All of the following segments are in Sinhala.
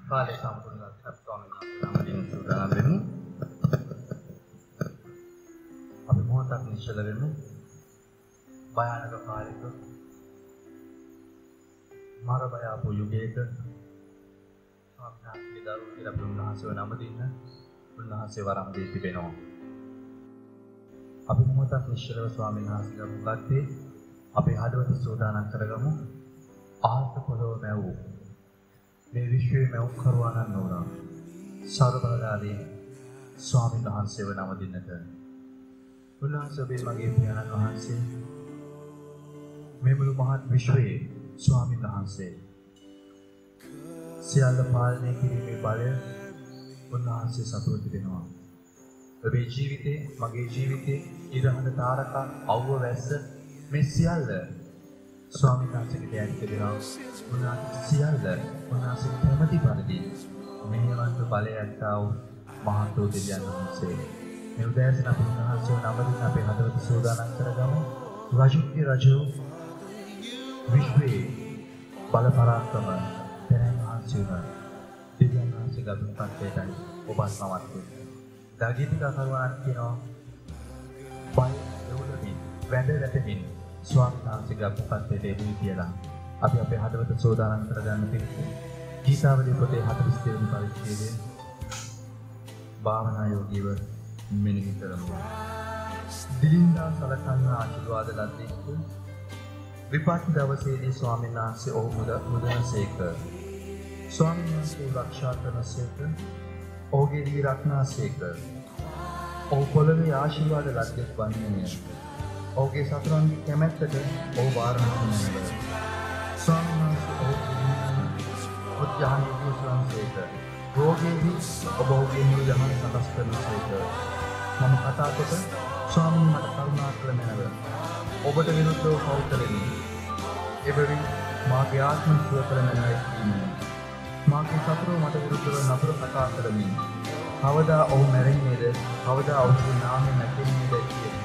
කාලේ සම්පූර්ණ ස්වාමීන් වහන්සේ සූදානම් වෙමු. අපි මොහොතක් නිශ්චල වෙමු. භයානක කාලයක මාර බය ආපු යුගයක ස්වාමීන් වහන්සේ දරුවෝ කියලා බුදුන්වහන්සේව නම දෙන්න බුදුන්වහන්සේ වරම් දී තිබෙනවා. අපි මොහොතක් නිශ්චලව ස්වාමීන් වහන්සේලා මුගත්තේ අපේ හදවත සූදානම් කරගමු. ආහත පොළොව මැවූ මේ විශ්වයේ මැවුම් කරවානන් වුණා සර්ව බලධාරී ස්වාමීන් වහන්සේව නම දෙන්නට. උන්වහන්සේ ඔබේ මගේ පියාණන් වහන්සේ මේ මුළු මහත් විශ්වයේ ස්වාමීන් වහන්සේ සියල්ල පාලනය කිරීමේ බලය උන්වහන්සේ සතුව තිබෙනවා. ඔබේ ජීවිතේ මගේ ජීවිතේ ඉරහඳ තාරකා අවුව වැස්ස මේ සියල්ල ස්වාමීන් වහන්සේගේ දෑන් තිබෙනවා. උන්වහන්සේ සියල්ල උන්වහන්සේ කැමැති පරිදි මෙහෙවන්ත බලය ඇත්තා වූ මහත් වූ දෙවියන් වහන්සේ මේ උදෑසන අපි උන්වහන්සේ නම දෙන අපේ හදවත සූදානම් කරගමු. රජුගේ රජු විශ්වයේ බල පරාක්‍රම දෙවියන් වහන්සේව දෙවියන් වහන්සේ ගබුන් පත්යටයි ඔබ සමත් වෙන්නේ. දගීතික කරුණාවක් කියනවා බය එවලමින් වැඳ රැඳෙමින් ස්වාමීන් වහන්සේ ගබුන් පත්යට එන්නේ කියලා. අපි අපේ හදවත සෝදානම් කරගන්න පිළිතුරු ගීතාවලිය පොතේ 42 වෙනි පරිච්ඡේදයේ භාවනා යෝගීව මෙනෙහි කරමු. දිලින්දා සලකන ආශිර්වාද ලද්දෙක් විපත් දවසේදී ස්වාමීන් වහන්සේ ඔහු මුදනසේක. ස්වාමීන් වහන්සේ ආරක්ෂා කරනසේක. ඔහුගේ දී රක්නාසේක. ඔහු පොළවේ ආශිර්වාද ලද්දෙක් වන්නේය. ඔහුගේ සතුරන්ගේ කැමැත්තට ඔහු වාරණය ස්වාමීන් වහන්සේ උද්‍යානයේ විශ්වාසයක රෝගීහි ඔබ ඔහුගේ මුළු යහන සකස් කරනසේක. මම කතා කොට ස්වාමීන් මට කරුණා කළ මැනව. ඔබට විරුද්ධව පව් කළෙමි. එබැවින් මාගේ ආත්ම සුව කළ මැනවයි කීමේ. මාගේ සතුරෝ මට විරුද්ධව නපුර කතා කරමින් කවදා ඔහු මැරෙන්නේද කවදා ඔහුගේ නාමය නැගෙන්නේද කියයි.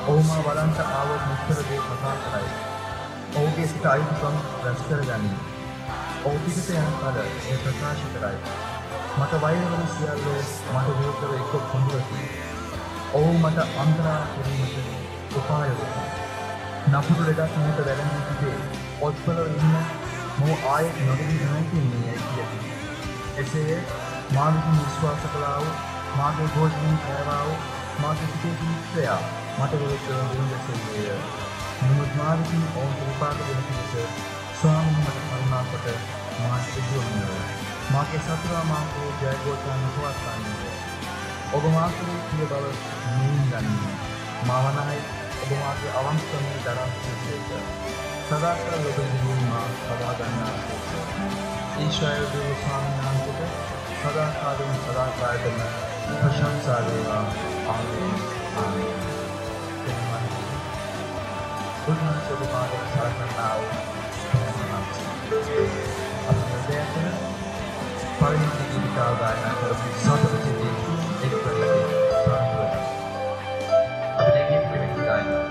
ඔහු මා බලන්ට ආවොත් මුස්තර දේ කතා කරයි. ඔහුගේ සිත අයිතිකම් රැස් කරගනී. ඔහු පිටත යන කල ඒ ප්‍රකාශ කරයි. මට වෛර වන සියල්ලෝ මට විරුද්ධව එක්ක කොඳුරති. ඔහු මට අන්තරා කිරීමට උපාය වෙයි. නපුරු ලෙඩක් මට වැළඳී තිබේ. ඔත්පල ඉන්න මෝ ආයෙත් නොදෙවි නැතින්නේ කියති. එසේ මා විසින් විශ්වාස කළා වූ මාගේ භෝජනයෙන් කෑවා වූ මාගේ සිතේ මිත්‍රයා මට විරුද්ධව විරුද්ධසෙන්නේ. නමුත් මා විසින් ඔවුන්ට විපාක දෙන පිණිස ස්වාමීන් මට කරුණා කොට මාට සිදුවන්නේ. මාගේ සතුරා මාගේ ජයගෝචා නොපවත්වන්නේ. ඔබ මාගේ ප්‍රිය බව නිඳන්නේ. මාවනයි ඔබ මාගේ අවංකමේ දරාසිතේක. සදාකාල ලැබෙන්නේ මා සදා ගන්නාසේක. ඊශ්වර දේව ස්වාමීන් වහන්සේට සදාකාලම ප්‍රශංසා වේවා. ආමේන්. ආමේන්. උන්වහන්සේ ඔබට සලකනවා වූ අපේ පරිණාම ජීවිතාව ගායනා කරපු සතර සිටි එක් කරලා අපේ ජීවිතේ ගායනා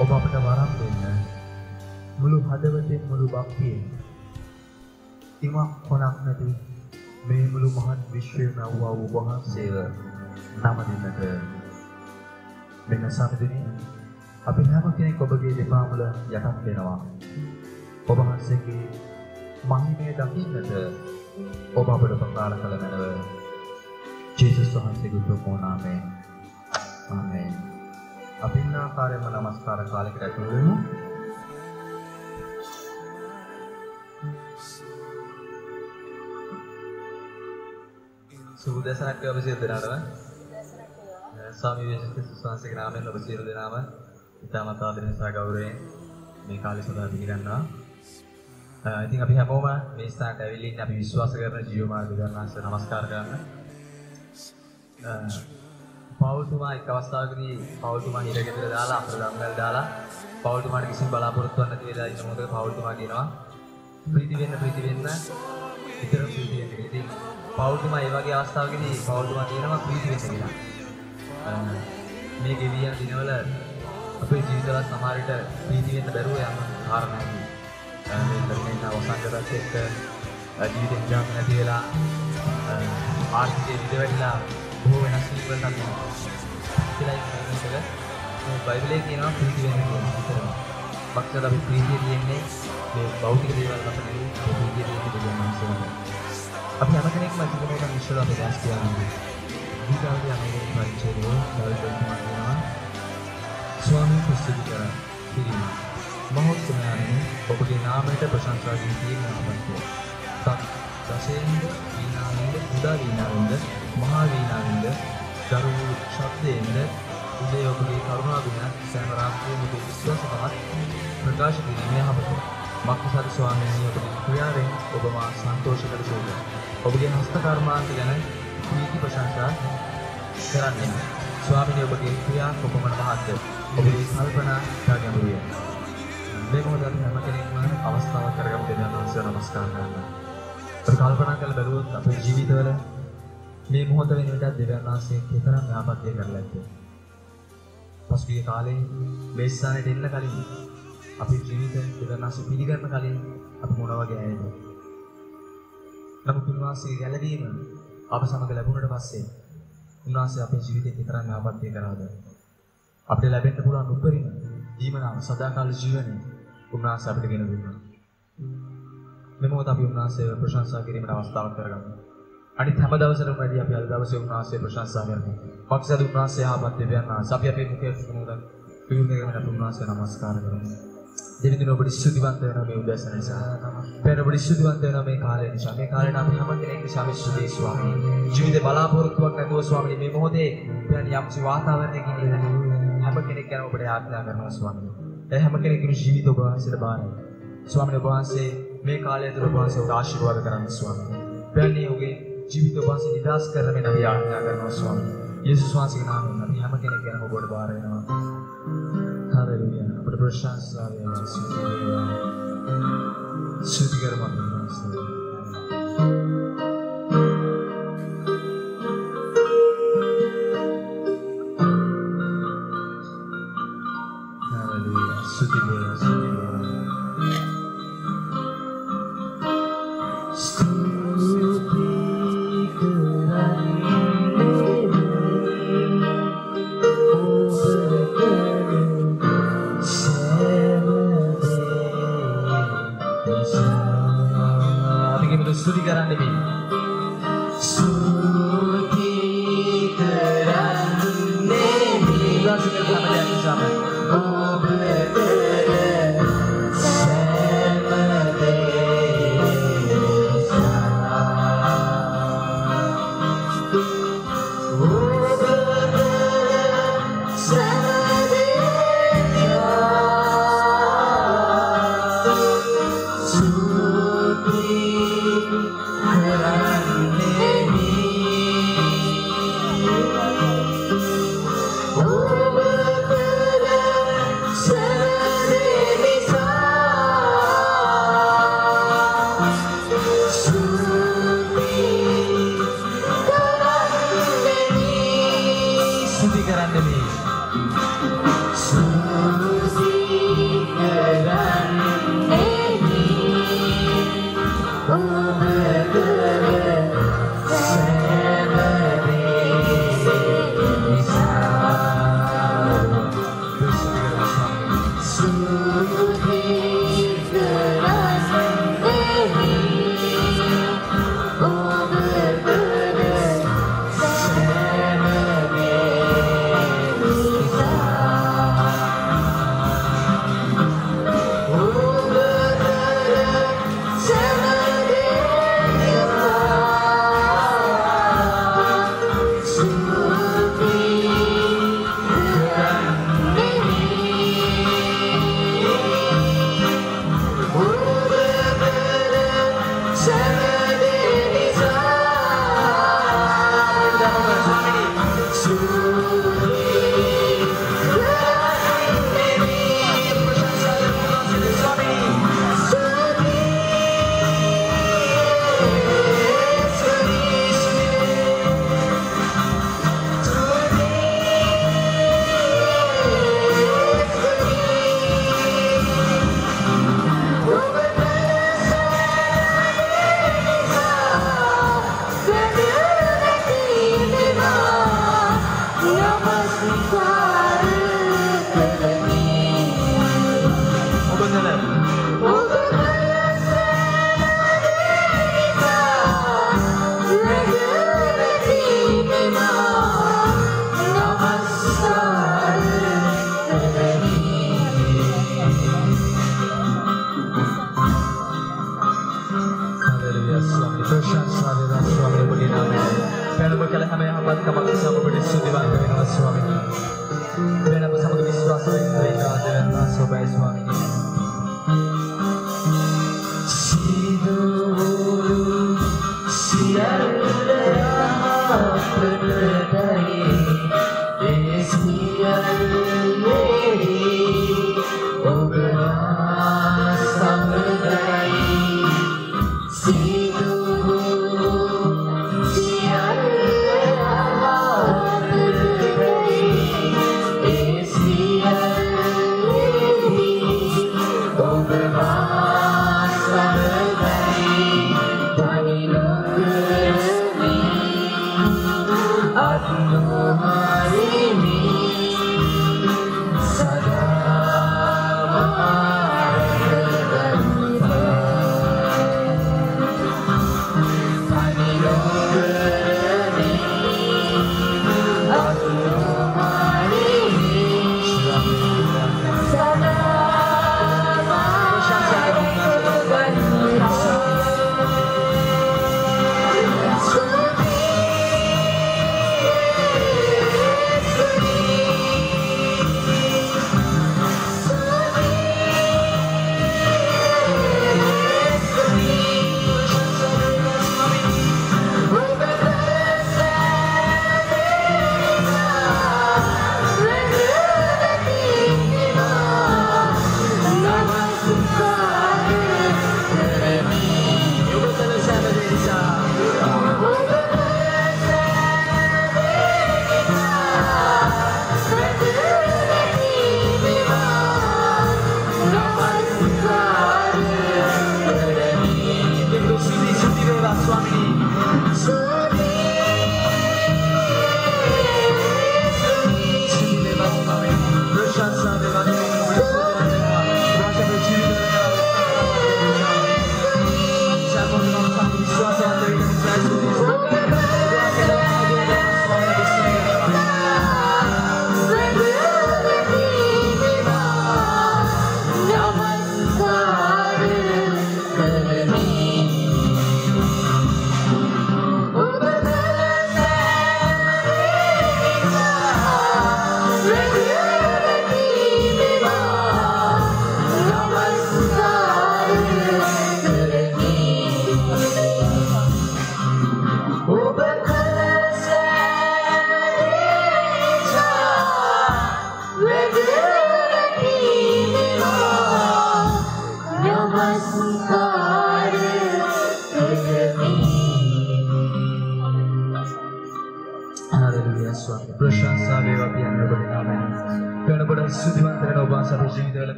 ඔබ අපට වරම් දෙන්න මුළු හදවතින් මුළු භක්තියෙන් ඉමක් කොනක් නැති මේ මුළු මහත් විශ්වයම වූ ඔබ වහන්සේව නම දෙන්නට මෙන්න සමදිනේ අපි හැම කෙනෙක් ඔබගේ දෙපා මුල යටත් වෙනවා. ඔබ වහන්සේගේ මහිමය දකින්නට ඔබ අපට උපකාර කළ මැනව. ජේසුස් වහන්සේගේ උතුම් නාමයෙන් ආමේන්. අපි ඉන්න ආකාරයෙන්ම නමස්කාර කාලයකට ඇතුළු වෙමු. සුබදසරක් ඔබ සියලු දෙනාටම ස්වාමී යේසුස් ක්‍රිස්තුස් වහන්සේගේ නාමයෙන් ඔබ සියලු දෙනාම ඉතාමත් ආදරයෙන් සහ ගෞරවයෙන් මේ කාලය සඳහා පිළිගන්නවා. ඉතින් අපි හැමෝම මේ ස්ථානට ඇවිල්ලා ඉන්නේ අපි විශ්වාස කරන ජීවමාර්ග ගණනාංශ නමස්කාර කරන්න. පෞල්තුමා එක් අවස්ථාවකදී පෞල්තුමා හිරගෙදර දාලා අපර ධම්මල් දාලා පෞල්තුමාට කිසිම බලාපොරොත්තුවක් නැති වෙලා ඉන්න මොකද පෞල්තුමා කියනවා ප්‍රීති වෙන්න විතර ප්‍රීති වෙන්න. ඉතින් පෞල්තුමා ඒ වගේ අවස්ථාවකදී පෞල්තුමා කියනවා ප්‍රීති වෙන්න කියලා. මේ ගෙවි යන දිනවල අපේ ජීවිතවල සමහර විට ප්‍රීති වෙන්න බැරුව යන කාරණාවයි. මේ කරගෙන අවසන්කටත් එක්ක ජීවිතේ ජාම නැති වෙලා ආර්ථිකයේ විදවැඩිලා බොහෝ වෙනස් වීමකට අපි මේක බයිබලයේ කියනවා ප්‍රීති වෙන්න කියලා. පක්ෂද අපි ප්‍රීතිය කියන්නේ මේ භෞතික දේවල් වලට නෙවෙයි ප්‍රීතිය කියන්නේ. අපි හැම කෙනෙක්ම ජීවිතේ විශ්වාස අපේ දැස් කියන්නේ. ඊටාවදී අමේරිකන් පරිචයෝ දවල්වල කියනවා ස්වාමී ක්‍රිස්තුගේ පිළිම මහෝත්සවයන්හි ඔබගේ නාමයට ප්‍රශංසා ගීතයෙන් ආවන්තේ. දසෙන්ද වීණාවෙන්ද උදා වීණාවෙන්ද මහා වීණාවෙන්ද දරු ශබ්දයෙන්ද උදේ ඔබගේ කරුණා ගුණ සෑම රාත්‍රියේම ඔබේ විශ්වාසමත් ප්‍රකාශ කිරීමේ හබත. මක්නිසාද ස්වාමීනි ඔබගේ ක්‍රියාවෙන් ඔබ මා සන්තෝෂ කරසේද. ඔබගේ හස්ත කර්මාන්ත ගැන ප්‍රීති ප්‍රශංසා කරන්නේ. ස්වාමීනි ඔබගේ ක්‍රියා කොපමණ මහත්ද. ඔබගේ කල්පනා ගැඹුරුය. මේ මොහොතේ අපි හැම කෙනෙක්ම අවස්ථාවක් කරගමු දෙවියන් වහන්සේට නමස්කාර කරන්න. අපි කල්පනා කරලා බැලුවොත් අපේ ජීවිතවල මේ මොහොත වෙනුවට දෙවියන් වහන්සේ කෙතරම් යාපත්‍ය කරලා ඇද්ද. පසුගිය කාලේ මේ ස්ථානෙට එන්න කලින් අපේ ජීවිතේ දෙවියන් වහන්සේ පිළිගන්න කලින් අපි මොන වගේ අයද? නමුත් උන්වහන්සේගේ ගැළවීම අප සමග ලැබුණට පස්සේ උන්වහන්සේ අපේ ජීවිතේ කෙතරම් යාපත්‍ය කරාද? අපිට ලැබෙන්න පුළුවන් උපරිම ජීවනාව සදාකාල ජීවනය උන්වහන්සේ අපිට ගෙන දුන්නා. මේ මොහොත අපි උන්වහන්සේව ප්‍රශංසා කිරීමට අවස්ථාවක් කරගන්නවා. අනිත් හැම දවසකම වැඩි අපි අද දවසේ උන්වහන්සේ ප්‍රශංසා කරනවා. පක්ෂද උන්වහන්සේ ආපත් දෙවියන් වහන්සේ අපි අපේ මුඛයේ මොනවද පිරුණු කරගෙන උන්වහන්සේ නමස්කාර කරනවා. දෙවියන් ඔබට ස්තුතිවන්ත වෙනවා මේ උදෑසන නිසා. පෙර ඔබට ස්තුතිවන්ත වෙනවා මේ කාලය නිසා. මේ කාලේට අපි හැම කෙනෙක් නිසා මේ ස්තුතියි ස්වාමී. ජීවිතේ බලාපොරොත්තුවක් නැතුව ස්වාමී මේ මොහොතේ යම් යම්සි වාතාවරණයකින් ඉන්න හැම කෙනෙක් ගැන ඔබට ආඥා කරනවා ස්වාමී. ඒ හැම කෙනෙකුගේ ජීවිත ඔබ වහන්සේට බාරයි. ස්වාමී ඔබ වහන්සේ මේ කාලය තුළ ඔබ වහන්සේට ආශිර්වාද කරන්න ස්වාමී. පැන්නේ ඔබේ ජීවිත ඔබ වහන්සේ නිදාස් කරගෙන අපි ආඥා කරනවා ස්වාමී. යේසුස් වහන්සේගේ නාමයෙන් අපි හැම කෙනෙක් ගැන ඔබට බාර වෙනවා. හාලෙලූයා. අපට ප්‍රශංසා වේවා ස්තුති වේවා. ස්තුති කරමු ස්වාමී.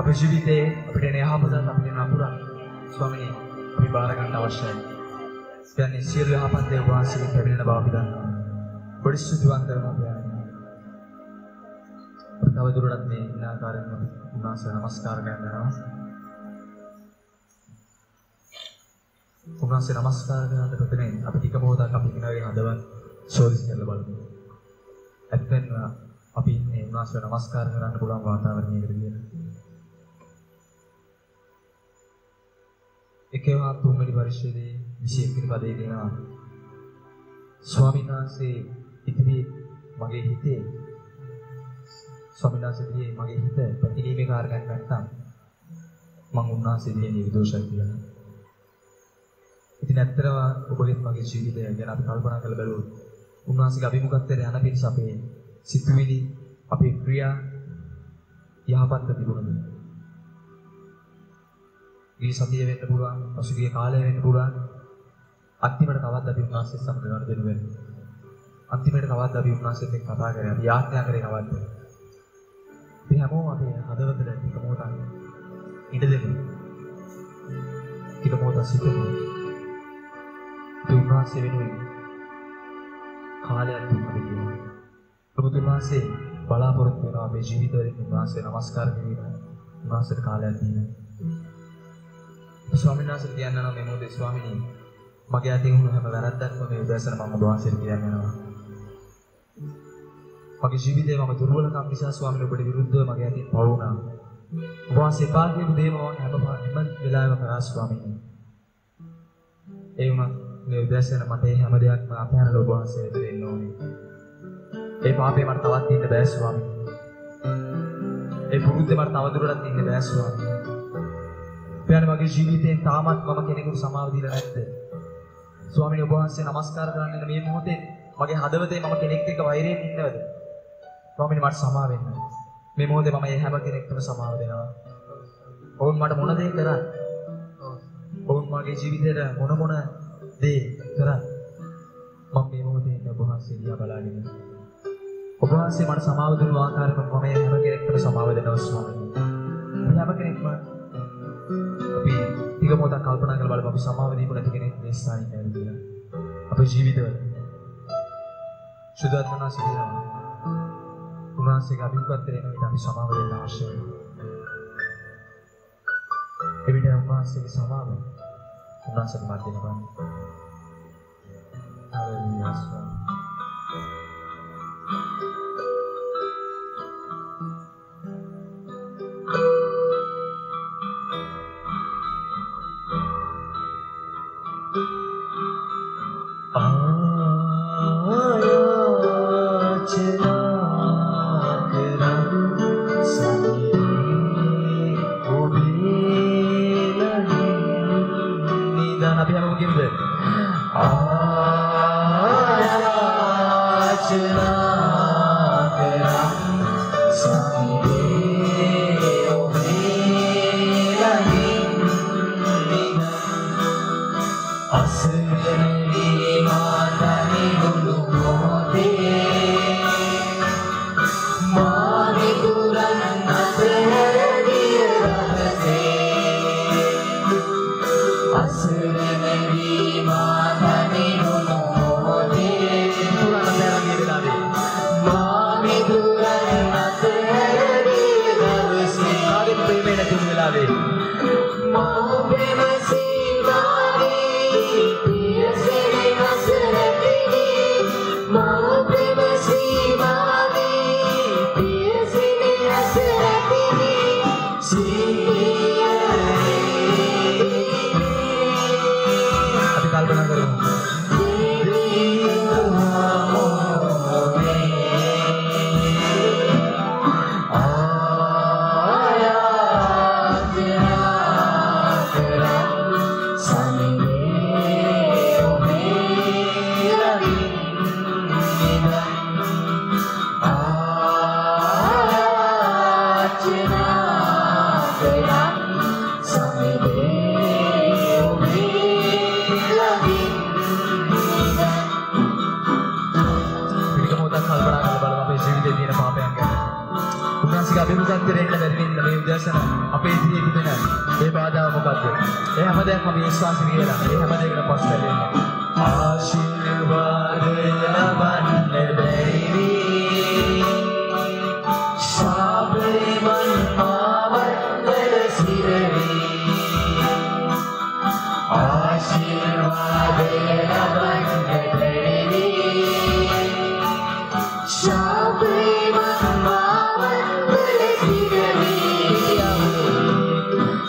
අපේ ජීවිතේ අපිට යහපතක් අපිට නපුරක් ස්වාමීනි අපි බාර ගන්න අවශ්‍යයි. කියන්නේ සියලු යහපත් දේ වාසියෙන් ලැබෙන බව අපි දන්නවා. පොඩි සුදුවන්ත වෙනවා කියන්නේ. තව දුරටත් මේ ඉන්න ආකාරයෙන් උන්වහන්සේ නමස්කාර කරනවා. උන්වහන්සේ නමස්කාර කරනකොට ප්‍රතිනේ අපි ටික මොහොතක් අපි කෙනාගේ හදවත් සෝදිස් කරලා බලමු. ඇත්තෙන්ම අපි ඉන්නේ උන්වහන්සේ නමස්කාර කරන්න පුළුවන් වාතාවරණයකට කියලා. එකේවා තුන්වෙනි පරිච්ඡේදයේ 21 වෙනි පදයේ තියෙනවා ස්වාමීන් වහන්සේ ඉදිරියේ මගේ හිතේ ස්වාමීන් වහන්සේ ඉදිරියේ මගේ හිත පැතිරීමේ කාරණයක් නැත්නම් මම උන්වහන්සේගේ නිර්දෝෂයි කියලා. ඉතින් ඇත්තටම ඔබගේ මගේ ජීවිතය ගැන අපි කල්පනා කරලා බලුවොත් උන්වහන්සේගේ අභිමුඛත්වයට යන පිණිස අපේ සිතුවිලි අපේ ක්‍රියා යහපත්ව තිබුණද? මේ සතිය වෙන්න පුළුවන්, පසුගිය කාලය වෙන්න පුළුවන්. අන්තිමට තවත් අපි උන්වහන්සේ සමග ගනුදෙනු වෙනවා. අන්තිමට තවත් අපි උන්වහන්සේත් එක්ක කතා කරේ, අපි යාඥා කරේ නවත්ත. අපි හැමෝම අපේ හදවතට ටික මොහොතක් ඉඩ දෙමු. ටික මොහොතක් සිතමු. උන්වහන්සේ වෙනුවෙන් කාලයක් දුන්නා කියනවා. ප්‍රභුතුන් වහන්සේ බලාපොරොත්තු වෙනවා අපේ ජීවිතවලින් උන්වහන්සේ නමස්කාර කිරීම, උන්වහන්සේට කාලයක් දීම. ස්වාමීන් වහන්සේ කියනවා මේ මොහොතේ ස්වාමීනි මගේ අතින් වුණ හැම වැරද්දක්ම මේ උදෑසන මම ඔබ වහන්සේට කියනවා. මගේ ජීවිතේ මම දුර්වලකම් නිසා ස්වාමීනි ඔබට විරුද්ධව මගේ අතින් පව වුණා. ඔබ වහන්සේ පාගියපු දේ මම හැම වෙලාවෙම කරා ස්වාමීනි. ඒ වුණත් මේ උදෑසන මට හැම දෙයක්ම අපහැරලා ඔබ වහන්සේට දෙන්න ඕනේ. ඒ පාපේ මට තවත් ඉන්න බෑ ස්වාමීනි. ඒ පුරුද්දේ මට තවදුරටත් ඉන්න බෑ ස්වාමීනි. දැන් මගේ ජීවිතේ තාමත් මම කෙනෙකුට සමාව දීලා නැද්ද? ස්වාමීනි ඔබ වහන්සේ නමස්කාර කරන්න මේ මොහොතේ මගේ හදවතේ මම කෙනෙක් එක්ක වෛරයෙන් ඉන්නවද? ස්වාමීනි මට සමාව වෙන්න. මේ මොහොතේ මම මේ හැම කෙනෙක්ටම සමාව දෙනවා. ඔවුන් මට මොන දේ කරා? ඔවුන් මගේ ජීවිතේට මොන දේ කරා? මම මේ මොහොතේ ඉන්න ඔබ වහන්සේ දිහා බලාගෙන ඔබ වහන්සේ මට සමාව දුන්නු ආකාරයට මම මේ හැම කෙනෙක්ටම සමාව දෙනවා ස්වාමීනි. මේ හැම කෙනෙක්ම අපි ටික මොහොතක් කල්පනා කරලා බලමු අපි සමාව දීපු නැති කෙනෙක් මේ ස්ථානේ ඉන්නේ කියලා. අපේ ජීවිතවල සුදාත්මනා සිටිනවා. උන්වහන්සේගේ අභිමුඛත්වයට එන විට අපි සමාව දෙන්න අවශ්‍යයි. ඒ විදිහ උන්වහන්සේගේ සමාව උන්වහන්සේට මත දෙනවා. හalleluya.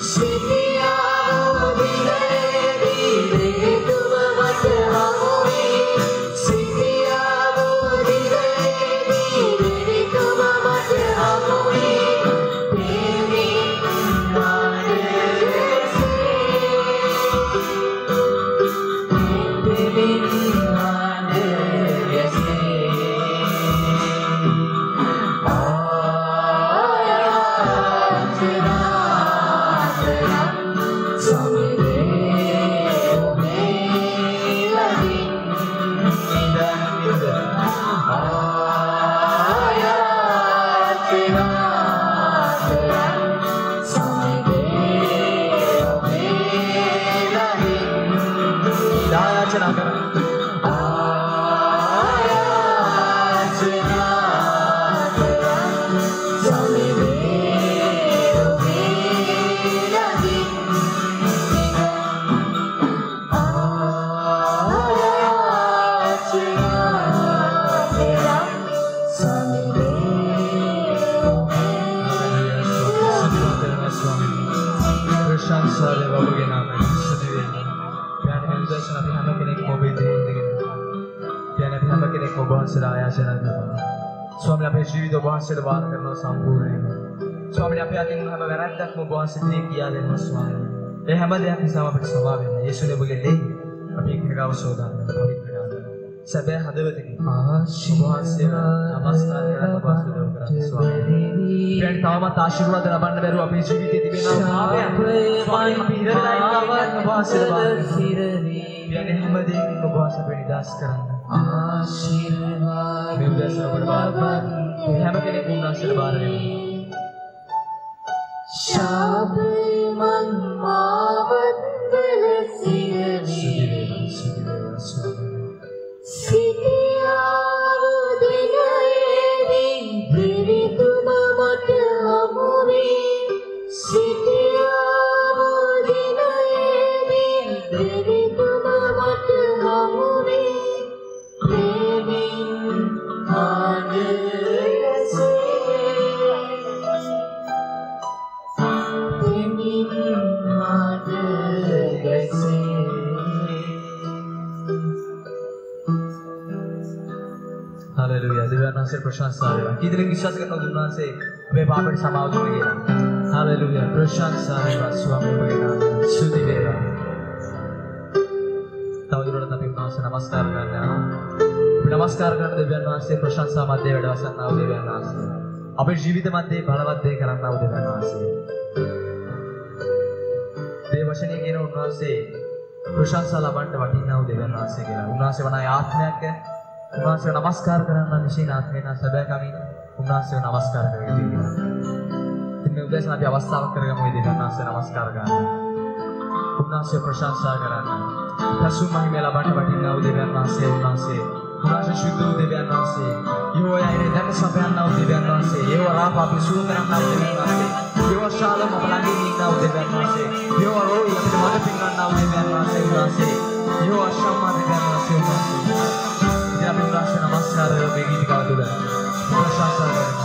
Siti ඔබගේ නාමයෙන් ස්තුති වේවා. පියාණන් මේ උදෑසන අපි හැම කෙනෙක්ම ඔබ ඉදිරියේ ඉඳගෙන පියාණන් අපි හැම කෙනෙක්ම ඔබ වහන්සේලා ආයාචනා කරනවා. ස්වාමීන් අපේ ජීවිත ඔබ වහන්සේට වාර කරනවා සම්පූර්ණයෙන්ම. ස්වාමීන් අපි අතින් හැම වැරැද්දක්ම ඔබ වහන්සේට කියා දෙනවා ස්වාමීන්. ඒ හැම දෙයක් නිසා අපිට සමා වෙන්න. යේසුනේ ඔබගේ ලේ අපි එක්කව සෝදානම් පවිත්‍ර සැබෑ හදවතකින් ආශිර්වාදයෙන් නමස්කාර කරන ඔබ වහන්සේට ස්වාමීන්. පියාණන් තවමත් ආශිර්වාද ලබන්න බැරුව අපේ ජීවිතේ තිබෙනා පාපයන් ස්වාමීන් අපි ඉරලා ඉන්න ඔබ වහන්සේට පියාණන් හැම දෙයකින් ඔබ වහන්සේ අපේ නිදහස් කරන්න. ආශිර්වාද මේ උදෑසන ඔබට බාර හැම කෙනෙකුම උන්වහන්සේට බාර දෙන්න. ශාබමන් මාවත්තල සිරවි සිටියාව දිනයේදී පිරිතුම මට හමුවේ සිටියාව දිනයේදී පිරිතුම මට හමුවේ ප්‍රේමෙන් ආදරසේ Haleluya. Dewan Nasir प्रशंसा देवा. कितने विश्वास करना दुनिया वे पापड़ समाव दुनिया गेला. Haleluya. प्रशंसा देवा स्वामी बगैना सुधी देवा. ताऊ दुर्ड़ा तभी नाम से नमस्कार करना. नमस्कार करना देवन नासिर प्रशंसा मध्य वेडवासन नाव देवन नासिर. अपने जीवित मध्य बालवत्ते करना नाव देवन नासिर. देवशनी के ना उन्नासे प्रशंसा लाभंड वाटी नाव देवन नासिर गेला. उन्नासे बनाए आत्मा के उन्नासे नमस्कार करना निश्चित आत्मे ना सबे कमी उन्नासे नमस्कार करेंगे दीजिए इनमें उद्देश्य ना भी अवस्था करेगा मुझे देना उन्नासे नमस्कार करना उन्नासे प्रशंसा करना कसुम महिमेला बाटे बाटी ना उदेव्या उन्नासे शुद्ध उदेव्या उन्नासे यो यार इधर सबे ना उदेव्या उन्नासे यो राप आप शुरू करना उदेव्या उन्नासे यो शालम अपलागी ना उदेव्या उन्नासे यो रोई अपने मध्य पिंगा ना उदेव्या उन्नासे यो अशम्मा उदेव्या उन्नासे या मैं उन्नासे नमस्कार बेगी दिखा दूँगा प्रशंसा करें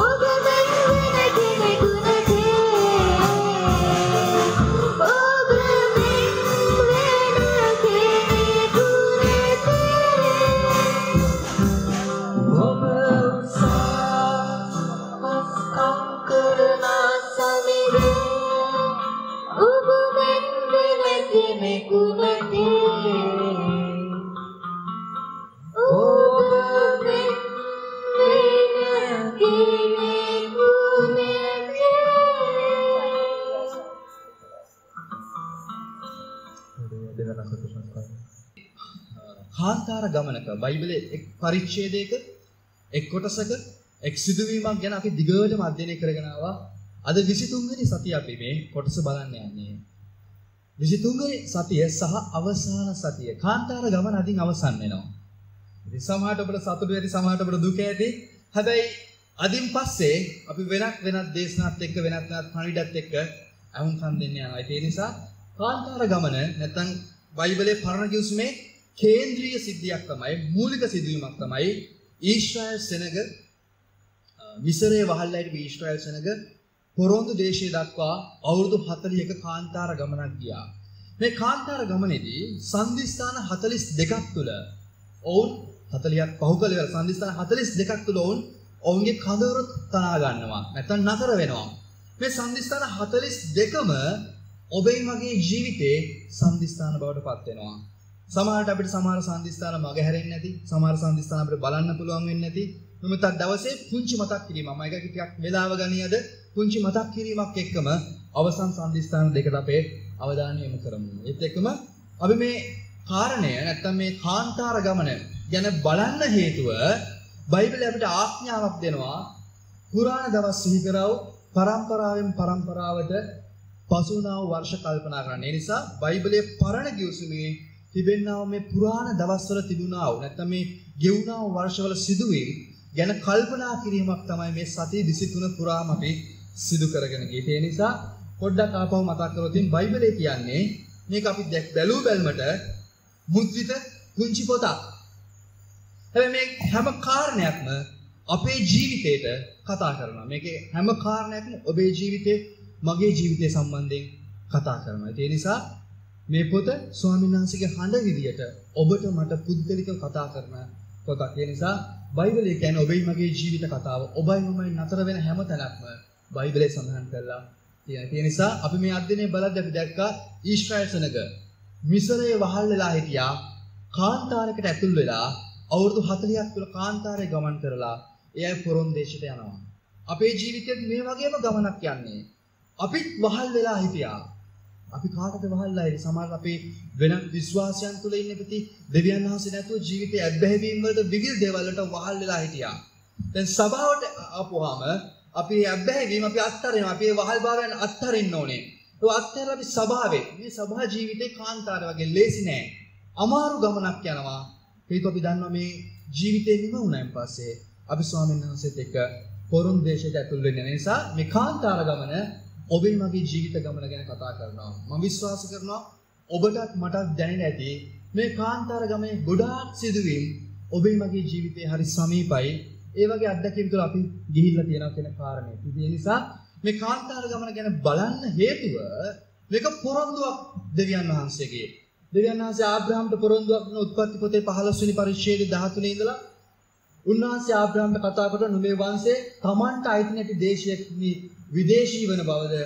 Oh, කාන්තාර ගමනක බයිබලයේ එක් පරිච්ඡේදයක එක් කොටසක එක් සිදුවීමක් ගැන අපි දිගටම අධ්‍යයනය කරගෙන ආවා. අද 23 වෙනි සතිය අපි මේ කොටස බලන්න යන්නේ. 23 වෙනි සතිය සහ අවසාන සතිය. කාන්තාර ගමන අදින් අවසන් වෙනවා. ඉතින් සමහරට ඔබට සතුටු ඇති, සමහරට ඔබට දුක ඇති. හැබැයි අදින් පස්සේ අපි වෙනත් දේශනාත් එක්ක වෙනත් පණිවිඩත් එක්ක අහුම්කම් දෙන්න යනවා. ඒ නිසා කාන්තාර ගමන නැත්නම් බයිබලයේ පරණ කිව්සුමේ කේන්ද්‍රීය සිද්ධියක් තමයි, මූලික සිදුවීමක් තමයි ඊශ්‍රායල් සෙනග මිසරේ වහල්ලා හිටපු ඊශ්‍රායල් සෙනග පොරොන්දු දේශයේ දක්වා අවුරුදු 41ක කාන්තාර ගමනක් ගියා. මේ කාන්තාර ගමනේදී සන්ධිස්ථාන 42ක් තුල ඔවුන් 40ක් පහු කළ ඉවර සන්ධිස්ථාන 42ක් තුල ඔවුන්ගේ කඳවුර තනා ගන්නවා. නැත්නම් නතර වෙනවා. මේ සන්ධිස්ථාන 42ම ඔබේ මගේ ජීවිතේ සන්ධිස්ථාන බවට පත් වෙනවා. සමහරට අපිට සමහර සන්ධිස්ථාන මග හැරෙන්නේ නැති, සමහර සන්ධිස්ථාන අපිට බලන්න පුළුවන් වෙන්නේ නැති. මෙතන දවසේ පුංචි මතක් කිරීමක්. මම එක ටිකක් වෙලාව ගනියද පුංචි මතක් කිරීමක් එක්කම අවසන් සන්ධිස්ථාන දෙකට අපේ අවධානය යොමු කරමු. ඒත් එක්කම අපි මේ කාරණය නැත්තම් මේ කාන්තාර ගමන ගැන බලන්න හේතුව බයිබලය අපිට ආඥාවක් දෙනවා. පුරාණ දවස් සිහි කරව පරම්පරාවෙන් පරම්පරාවට පසුනාව වර්ෂ කල්පනා කරන්න. ඒ නිසා බයිබලයේ පරණ ගිවිසුමේ තිබෙනා මේ පුරාණ දවස්වල තිබුණා වූ නැත්නම් මේ ගෙවුණා වූ වර්ෂවල සිදුවීම් ගැන කල්පනා කිරීමක් තමයි මේ සතිය 23 පුරාම අපි සිදු කරගෙන ගියේ. ඒ නිසා පොඩ්ඩක් ආපහු මතක් කරගන්න. බයිබලයේ කියන්නේ මේක අපි බැලූ බැල්මට මුද්‍රිත කුංචි පොතක්. හැබැයි මේ හැම කාරණයක්ම අපේ ජීවිතේට කතා කරනවා. මේකේ හැම කාරණයක්ම ඔබේ ජීවිතේ මගේ ජීවිතය සම්බන්ධයෙන් කතා කරනවා. ඒ නිසා මේ පොත ස්වාමීන් වහන්සේගේ හඬ විදියට ඔබට මට පුද්ගලිකව කතා කරන පොතක්. ඒ නිසා බයිබලය කියන්නේ ඔබේ මගේ ජීවිත කතාව. ඔබයි මමයි නතර වෙන හැම තැනක්ම බයිබලයේ සඳහන් කරලා තියෙනවා. ඒ නිසා අපි මේ අධ්‍යයනය බලද්දී අපි දැක්කා ඊශ්‍රායල් සෙනග මිසරයේ වහල් වෙලා හිටියා. කාන්තාරයකට ඇතුල් වෙලා අවුරුදු 40ක් තුල කාන්තාරයේ ගමන් කරලා ඒ අය පොරොන් දේශයට යනවා. අපේ ජීවිතේත් මේ වගේම ගමනක් යන්නේ. අපිත් වහල් වෙලා හිටියා. අපි කාටද වහල්ලා ඉන්නේ? සමහර අපේ වෙනත් විශ්වාසයන් තුල ඉන්න ප්‍රති දෙවියන් වහන්සේ නැතුව ජීවිතයේ අත්බැහැවීම් වලට විවිධ දේවල් වලට වහල් වෙලා හිටියා. දැන් සභාවට ආපුවාම අපි අත්බැහැවීම් අපි අත්හරිනවා. අපි වහල් භාවයන් අත්හරින්න ඕනේ. ඒ අත්හැරලා අපි සභාවේ මේ සභා ජීවිතේ කාන්තාර වගේ ලේසි නෑ. අමාරු ගමනක් යනවා. ඒක අපි දන්නවා මේ ජීවිතේ නිම වුණාන් පස්සේ අපි ස්වාමීන් වහන්සේත් එක්ක පොරොන් දේශයට ඇතුල් වෙන්න නිසා මේ කාන්තාර ගමන ඔබේ මගේ ජීවිත ගමන ගැන කතා කරනවා. මම විශ්වාස කරනවා ඔබටත් මටත් දැනෙන ඇති මේ කාන්තාර ගමනේ ගොඩාක් සිදුවීම් ඔබේ මගේ ජීවිතේ හරි සමීපයි. ඒ වගේ අත්දැකීම් තුළ අපි ගිහිල්ලා තියෙනවා කියන කාරණේ. ඒ නිසා මේ කාන්තාර ගමන ගැන බලන්න හේතුව මේක පොරොන්දුවක් දෙවියන් වහන්සේගේ. දෙවියන් වහන්සේ ආබ්‍රහම්ට පොරොන්දුවක් දුන්න උත්පත්ති පොතේ 15 වෙනි පරිච්ඡේදයේ 13 ඉඳලා උන්වහන්සේ ආබ්‍රහම්ට කතා කරන නුඹේ වංශයේ තමන්ට අයිති නැති දේශයක් විදේශී වන බවද,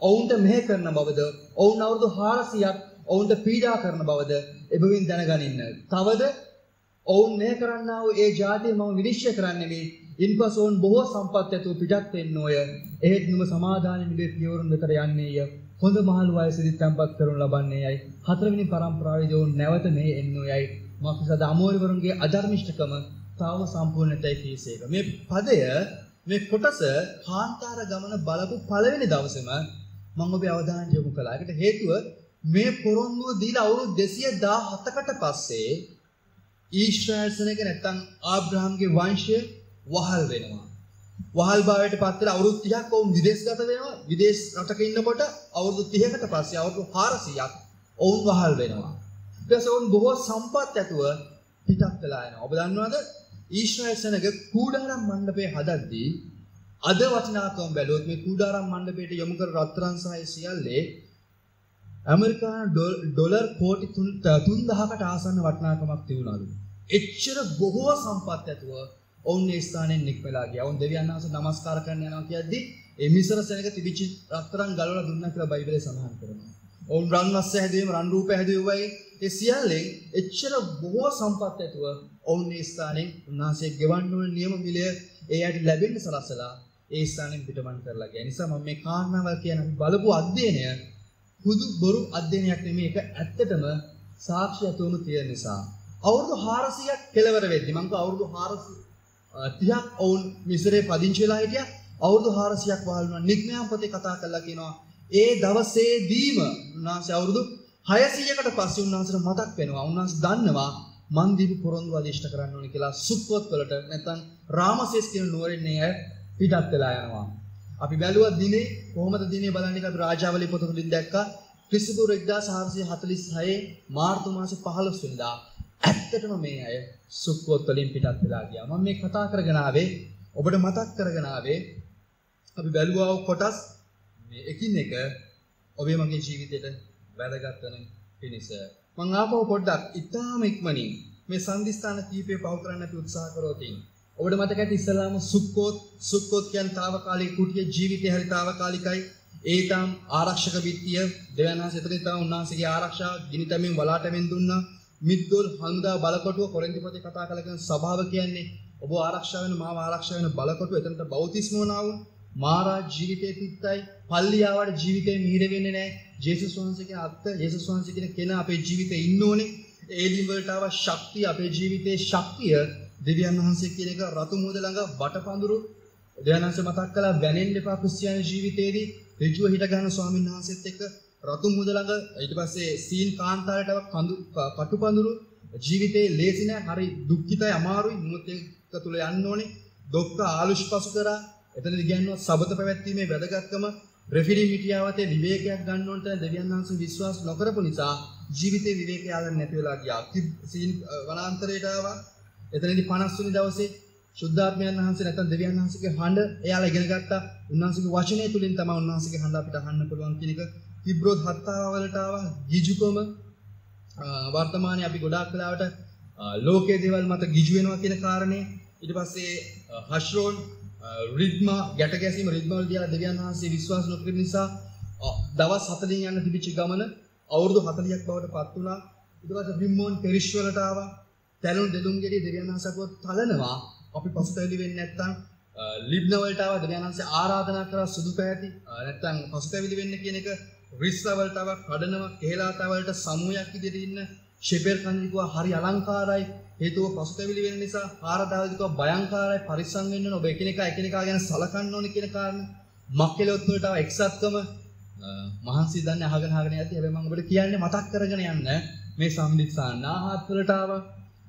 ඔවුන්ට මෙහෙ කරන බවද, ඔවුන් අවුරුදු 400ක් ඔවුන්ට පීඩා කරන බවද එබැවින් දැනගනින්න. තවද ඔවුන් මෙහෙ කරන්නා වූ ඒ ජාතිය මම විනිශ්චය කරන්නේ මේ ඉන්පසු ඔවුන් බොහෝ සම්පත් ඇතුව පිටත් වෙන්නෝය. එහෙත් නුඹ සමාදානයේ නුඹේ පියවරුන් වෙතට යන්නේය. හොඳ මහලු වයසේදී තැන්පත් කරනු ලබන්නේයයි. 4 වෙනි පරම්පරාවේදී ඔවුන් නැවත මේ එන්නෝයයි. මක්සද අමෝරිවරුන්ගේ අධර්මිෂ්ඨකම තාම සම්පූර්ණටයි කීසේක. මේ පදය මේ කොටස කාන්තාර ගමන බලපු පළවෙනි දවසේම මම ඔබේ අවධානය යොමු කළා. ඒකට හේතුව මේ පොරොන්දුව දීලා අවුරුදු 217කට පස්සේ ඊශ්‍රායල් සෙනග නැත්තම් ආබ්‍රහම්ගේ වංශය වහල් වෙනවා. වහල් භාවයට පත් වෙලා අවුරුදු 30ක් ඔවුන් විදේශගත වෙනවා. විදේශ රටක ඉන්නකොට අවුරුදු 30කට පස්සේ අවුරුදු 400ක් ඔවුන් වහල් වෙනවා. ඊට පස්සේ ඔවුන් බොහෝ සම්පත් ඇතුව පිටත් වෙලා යනවා. ඔබ දන්නවද? ඊශ්‍රායල් සෙනග කූඩාරම් මණ්ඩපය හදද්දී අද වටිනාකම බැලුවොත් මේ කූඩාරම් මණ්ඩපයට යොමු කර රත්තරන් සහ සියල්ලේ ඇමරිකානු ඩොලර් කෝටි 3000කට ආසන්න වටිනාකමක් තිබුණලු. එච්චර බොහෝ සම්පත් ඇතුව ඔවුන් මේ ස්ථානෙන් නික්මලා ගියා. ඔවුන් දෙවියන් වහන්සේ නමස්කාර කරන්න යනවා කියද්දී ඒ මිසර සෙනග තිබිච්ච රත්තරන් ගලවලා දුන්නා කියලා බයිබලයේ සඳහන් කරනවා. ඔවුන් රන් වස්ස හැදුවේම රන් රූප හැදුවේවයි ඒ සියල්ලෙන් එච්චර බොහෝ සම්පත් ඇතුව ඔවුන් මේ ස්ථානෙන් උන්වහන්සේ ගෙවන්න ඕන නියම මිලය ඒ ඇයට ලැබෙන්න සලසලා ඒ ස්ථානෙන් පිටමන් කරලා ගියා. නිසා මම මේ කාරණාවල් කියන බලපු අධ්‍යයනය හුදු බොරු අධ්‍යයනයක් නෙමෙයි. ඒක ඇත්තටම සාක්ෂි ඇතුවම තියෙන නිසා අවුරුදු 400ක් කෙලවර වෙද්දි මම අවුරුදු 430ක් වුන් මිසරේ පදිංචි වෙලා හිටියා. අවුරුදු 400ක් වහල් වුණා. නිග්මයන් පොතේ කතා කරලා කියනවා ඒ දවසේදීම උන්වහන්සේ අවුරුදු 600කට පස්සේ උන්වහන්සේට මතක් වෙනවා. උන්වහන්සේ දන්නවා මන් දීපු පොරොන්දු අධිෂ්ඨ කරන්න ඕනේ කියලා සුක්කොත් වලට නැත්නම් රාමසේස් කියන නුවරින් අය පිටත් වෙලා යනවා. අපි බැලුවා දිනේ කොහොමද දිනේ බලන්නේ අපි රාජාවලි පොත තුලින් දැක්කා ක්‍රිස්තුපූර්ව 1446 මාර්තු මාසේ 15 වෙනිදා ඇත්තටම මේ අය සුක්කොත් වලින් පිටත් වෙලා ගියා. මම මේ කතා කරගෙන ආවේ ඔබට මතක් කරගෙන ආවේ අපි බැලුවා කොටස් මේ එකින් එක ඔබේ මගේ ජීවිතයට වැදගත් වෙන පිණිස මම ආපහු පොඩ්ඩක් ඉතාම ඉක්මනින් මේ සම්දිස්ථාන කීපේ පව කරන්න අපි උත්සාහ කරොත් ඔබට මතක ඇති ඉස්සලාම සුක්කොත් කියන්නේ తాවකාලික කුටිය ජීවිතය හරි తాවකාලිකයි ඒ තාම ආරක්ෂක බිත්තිය දෙවනාස එතනින් තමයි උන්වහන්සේගේ ආරක්ෂාව ගිනිතැමෙන් වලාටෙන් දුන්නා මිද්දොල් හඳුදා බලකොටුව කොරින්ති පොතේ කතා කරගෙන සභාව කියන්නේ ඔබ ආරක්ෂා වෙන මාව ආරක්ෂා වෙන බලකොටුව එතනට බෞතිස්ම වුණා වුන් මාරා ජීවිතේ තිත්තයි පල්ලියාවට ජීවිතේ මිහිර වෙන්නේ නැහැ ජේසුස් වහන්සේගේ අත්ත ජේසුස් වහන්සේ කියන කෙනා අපේ ජීවිතේ ඉන්න ඕනේ ඒ දින් වලට ආව ශක්තිය අපේ ජීවිතේ ශක්තිය දෙවියන් වහන්සේ කියන එක රතු මුහුද ළඟ බටපඳුරු දෙවියන් වහන්සේ මතක් කළා වැනෙන්න එපා ක්‍රිස්තියානි ජීවිතේදී ඍජුව හිට ගන්න ස්වාමීන් වහන්සේත් එක්ක රතු මුහුද ළඟ ඊට පස්සේ සීන් කාන්තාරයට කටුපඳුරු ජීවිතේ ලේසි නෑ හරි දුක්ඛිතයි අමාරුයි මුත් එක තුල යන්න ඕනේ දුක්ඛ ආලුෂ් පසු කරා එතනදී කියනවා සබත පැවැත්වීමේ වැදගත්කම රෙෆිරි මිටියාවතේ විවේකයක් ගන්න ඕනට දෙවියන් වහන්සේ විශ්වාස නොකරපු නිසා ජීවිතේ විවේකය ආගන්න නැති වෙලා ගියා. සීන් වනාන්තරයට ආවා. එතනදී 50 වෙනි දවසේ සුද්ධාත්මයන් වහන්සේ නැත්නම් දෙවියන් වහන්සේගේ හඬ එයාලා ඉගෙන ගත්තා. උන්වහන්සේගේ වචනය තුලින් තමයි උන්වහන්සේගේ හඬ අපිට අහන්න පුළුවන් කියන එක. හිබ්‍රෝත් 7 වලට ආවා. ගිජුකම වර්තමානයේ අපි ගොඩාක් වෙලාවට ලෝකයේ දේවල් මත ගිජු වෙනවා කියන කාරණේ. ඊට පස්සේ හෂ්රෝන් රිද්ම ගැට ගැසීම රිද්ම වල දිහා දෙවියන් වහන්සේ විශ්වාස නොකරන නිසා දවස් 40 යන තිබිච්ච ගමන අවුරුදු 40ක් බවට පත් වුණා. ඊට පස්සේ විම්මෝන් පෙරිෂ් වලට ආවා. තැලුන් දෙලුම් ගෙඩිය දෙවියන් වහන්සේ අපව තලනවා. අපි පසුතැවිලි වෙන්නේ නැත්නම් ලිබ්න වලට ආවා දෙවියන් වහන්සේ ආරාධනා කරා සුදු පැහැති නැත්නම් පසුතැවිලි වෙන්න කියන එක රිස්ලා වලට ආවා කඩනවා කෙහෙලාතා වලට සමුයක් විදිහට ඉන්න ෂෙපර් කන්දිකුවා හරි අලංකාරයි හේතුව පසුතැවිලි වෙන නිසා ආරාධනාවදිකුවා භයංකාරයි පරිස්සම් වෙන්න ඕන ඔබ එකිනෙකා ගැන සලකන්න ඕන කියන කාරණා මක්කලොත් වලට ආවා එක්සත්කම මහන්සි දන්නේ අහගෙන යති හැබැයි මම ඔබට කියන්නේ මතක් කරගෙන යන්න මේ සම්දිස්ථාන නාහත් වලට ආවා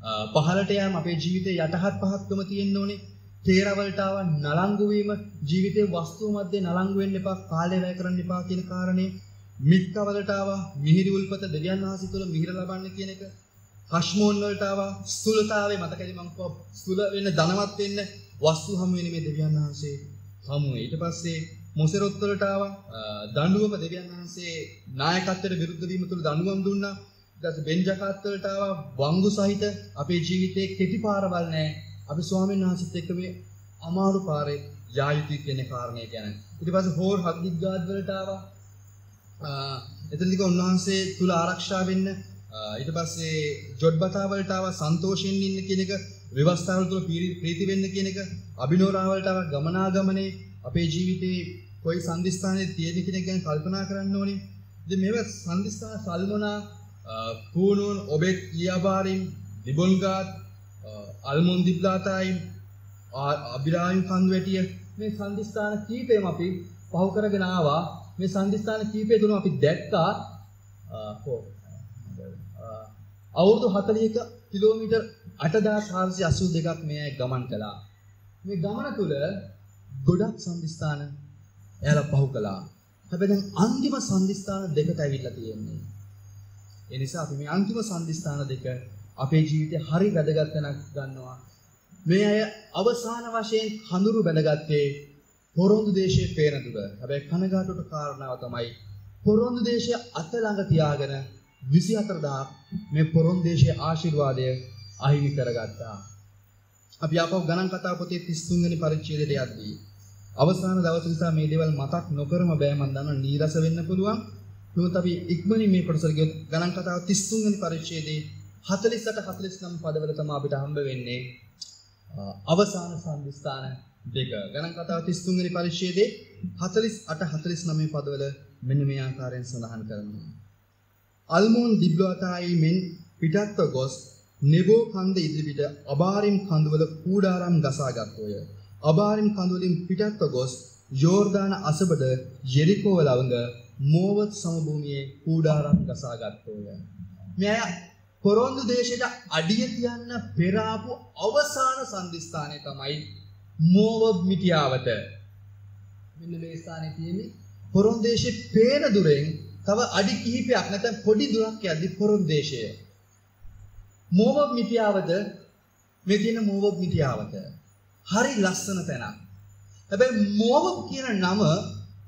පහලට යෑම අපේ ජීවිතේ යටහත් පහත්කම තියෙන්න ඕනේ. තේරවලට ආව නලංගු වීම ජීවිතේ වස්තුව මැද්දේ නලංගු වෙන්න එපා, කාලය වැය කරන්න එපා කියන කාරණේ. මිත්කවලට ආව මිහිරි උල්පත දෙවියන් වහන්සේ තුළ මිහිර ලබන්න කියන එක. හෂ්මෝන් වලට ආව ස්තුලතාවේ මතකයි මම ස්තුල වෙන්න ධනවත් වෙන්න වස්තු හමු වෙන මේ දෙවියන් වහන්සේ හමුවේ. ඊට පස්සේ මොසෙරොත් වලට ආව දඬුවම දෙවියන් වහන්සේ නායකත්වයට විරුද්ධ වීම තුළ දඬුවම් දුන්නා. බෙන්ජකාත් වලට ආවා වංගු සහිත අපේ ජීවිතේ කෙටි පාරවල් නැහැ. අපි ස්වාමීන් වහන්සේත් එක්ක මේ අමාරු පාරේ යා යුතුයි කියන කාරණේ කියන්නේ. ඊට පස්සේ හෝර් හග්ගිග්ගාත් වලට ආවා. එතනදී උන්වහන්සේ තුල ආරක්ෂා වෙන්න. ඊට පස්සේ ජොඩ්බතා වලට ආවා සන්තෝෂයෙන් ඉන්න කියන එක, විවස්ථාවල තුල ප්‍රීති වෙන්න කියන එක, අභිනෝරා වලට ආවා ගමනාගමනේ අපේ ජීවිතේ කොයි සම්දිස්ථානයේ තියෙන කෙනෙක් ගැන කල්පනා කරන්න ඕනේ. ඉතින් මේවා සම්දිස්ථාන සල්මොනා කූනුන් ඔබෙක් ලියාබාරින් දිබොල්ගාත් අල්මොන් දිබ්ලාතායින් අබිරායුම් කන්දුවැටිය මේ සම්දිස්ථාන කීපෙම අපි පහු කරගෙන ආවා. මේ සම්දිස්ථාන කීපය තුන අපි දැක්කා අවුරුදු 40ක කිලෝමීටර් 8482ක් මේ අය ගමන් කළා. මේ ගමන තුල ගොඩක් සම්දිස්ථාන එයාලා පහු කළා. හැබැයි දැන් අන්තිම සම්දිස්ථාන දෙකට ඇවිල්ලා තියෙන්නේ. ඒ නිසා අපි මේ අන්තිම සම්දිස්ථාන දෙක අපේ ජීවිතේ හරි වැදගත් වෙනක් ගන්නවා. මේ අය අවසාන වශයෙන් කඳුරු බැලගත්තේ පොරොන්දු දේශයේ පේන දුර. හැබැයි කනගාටුවට කාරණාව තමයි පොරොන්දු දේශය අත ළඟ තියාගෙන 24000 මේ පොරොන්දු දේශයේ ආශිර්වාදය අහිමි කරගත්තා. අපි ආපහු ගණන් කතා පොතේ 33 වෙනි පරිච්ඡේදයට යද්දී අවසාන දවස් නිසා මේ දේවල් මතක් නොකරම බෑ මම දන්නවා නීරස වෙන්න පුළුවන්. නමුත් අපි ඉක්මනින් මේ කොටසට ගියොත් ගණන් කතාව 33 වෙනි පරිච්ඡේදයේ 48 49 පදවල තමයි අපිට හම්බ වෙන්නේ අවසාන සම්දිස්ථාන දෙක. ගණන් කතාව 33 වෙනි පරිච්ඡේදයේ 48 49 පදවල මෙන්න මේ ආකාරයෙන් සඳහන් කරනවා. අල්මෝන් දිබ්ලෝතායි මෙන් පිටත්ව ගොස් නෙබෝ කන්ද ඉදිරිපිට අබාරිම් කඳුවල කූඩාරම් ගසාගත්ෝය. අබාරිම් කඳුවලින් පිටත්ව ගොස් යෝර්දාන අසබඩ යෙරිකෝ ළඟ මෝවත් සමභූමියේ කූඩාරම් ගසාගත්ෝය. මෙය පොරොන්දු දේශයට අඩිය තියන්න පෙර ආපු අවසාන සන්ධිස්ථානය තමයි මෝවබ් මිටියාවත. මෙන්න මේ ස්ථානයේ තියෙන්නේ පොරොන්දු දේශයේ පේන දුරෙන් තව අඩි කිහිපයක් නැත්නම් පොඩි දුරක් යද්දි පොරොන්දු දේශය. මෝවබ් මිටියාවත මේ තියෙන මෝවබ් මිටියාවත. හරි ලස්සන තැනක්. හැබැයි මෝවබ් කියන නම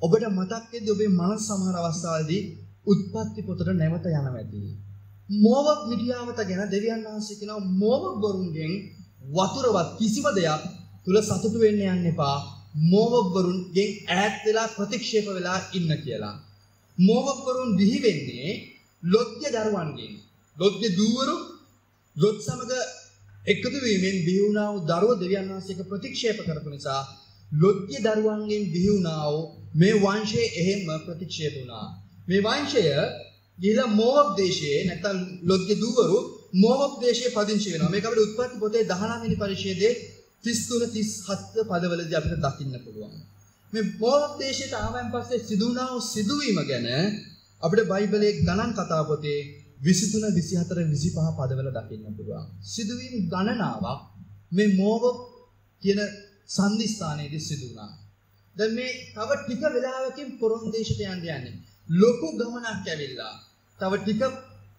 ඔබට මතක් වෙද්දී ඔබේ මනස සමහර අවස්ථාවලදී උත්පත්ති පොතට නැවත යනවා ඇති. මෝවබ් මිටියාවත ගැන දෙවියන් වහන්සේ කියනවා මෝවබ් වරුන්ගෙන් වතුරවත් කිසිම දෙයක් තුල සතුටු වෙන්න යන්න එපා. මෝවබ් වරුන්ගෙන් ඈත් වෙලා ප්‍රතික්ෂේප වෙලා ඉන්න කියලා. මෝවබ් වරුන් බිහි වෙන්නේ ලොත්ගේ දරුවන්ගෙන්. ලොත්ගේ දූවරු ලොත් සමග එකතු වීමෙන් බිහි වුණා වූ දරුවෝ දෙවියන් වහන්සේක ප්‍රතික්ෂේප කරපු නිසා ලොත්ගේ දරුවන්ගෙන් බිහි වුණා වූ මේ වංශයේ එහෙම ප්‍රතික්ෂේප වුණා. මේ වංශය ගිහිලා මෝවබ් දේශයේ නැත්නම් ලොත්ගේ දූවරු මෝවබ් දේශයේ පදිංචි වෙනවා. මේක අපිට උත්පත්ති පොතේ 19 වෙනි පරිච්ඡේදයේ 33 37 පදවලදී අපිට දකින්න පුළුවන්. මේ මෝවබ් දේශයට ආවන් පස්සේ සිදු වුණා වූ සිදුවීම ගැන අපිට බයිබලයේ ගණන් කතා පොතේ 23 24 25 පදවල දකින්න පුළුවන්. සිදුවීම් ගණනාවක් මේ මෝවබ් කියන සන්ධිස්ථානයේදී සිදු වුණා. දැන් මේ තව ටික වෙලාවකින් පොරොන්දු දේශයට යන්නේ. ලොකු ගමනක් ඇවිල්ලා. තව ටික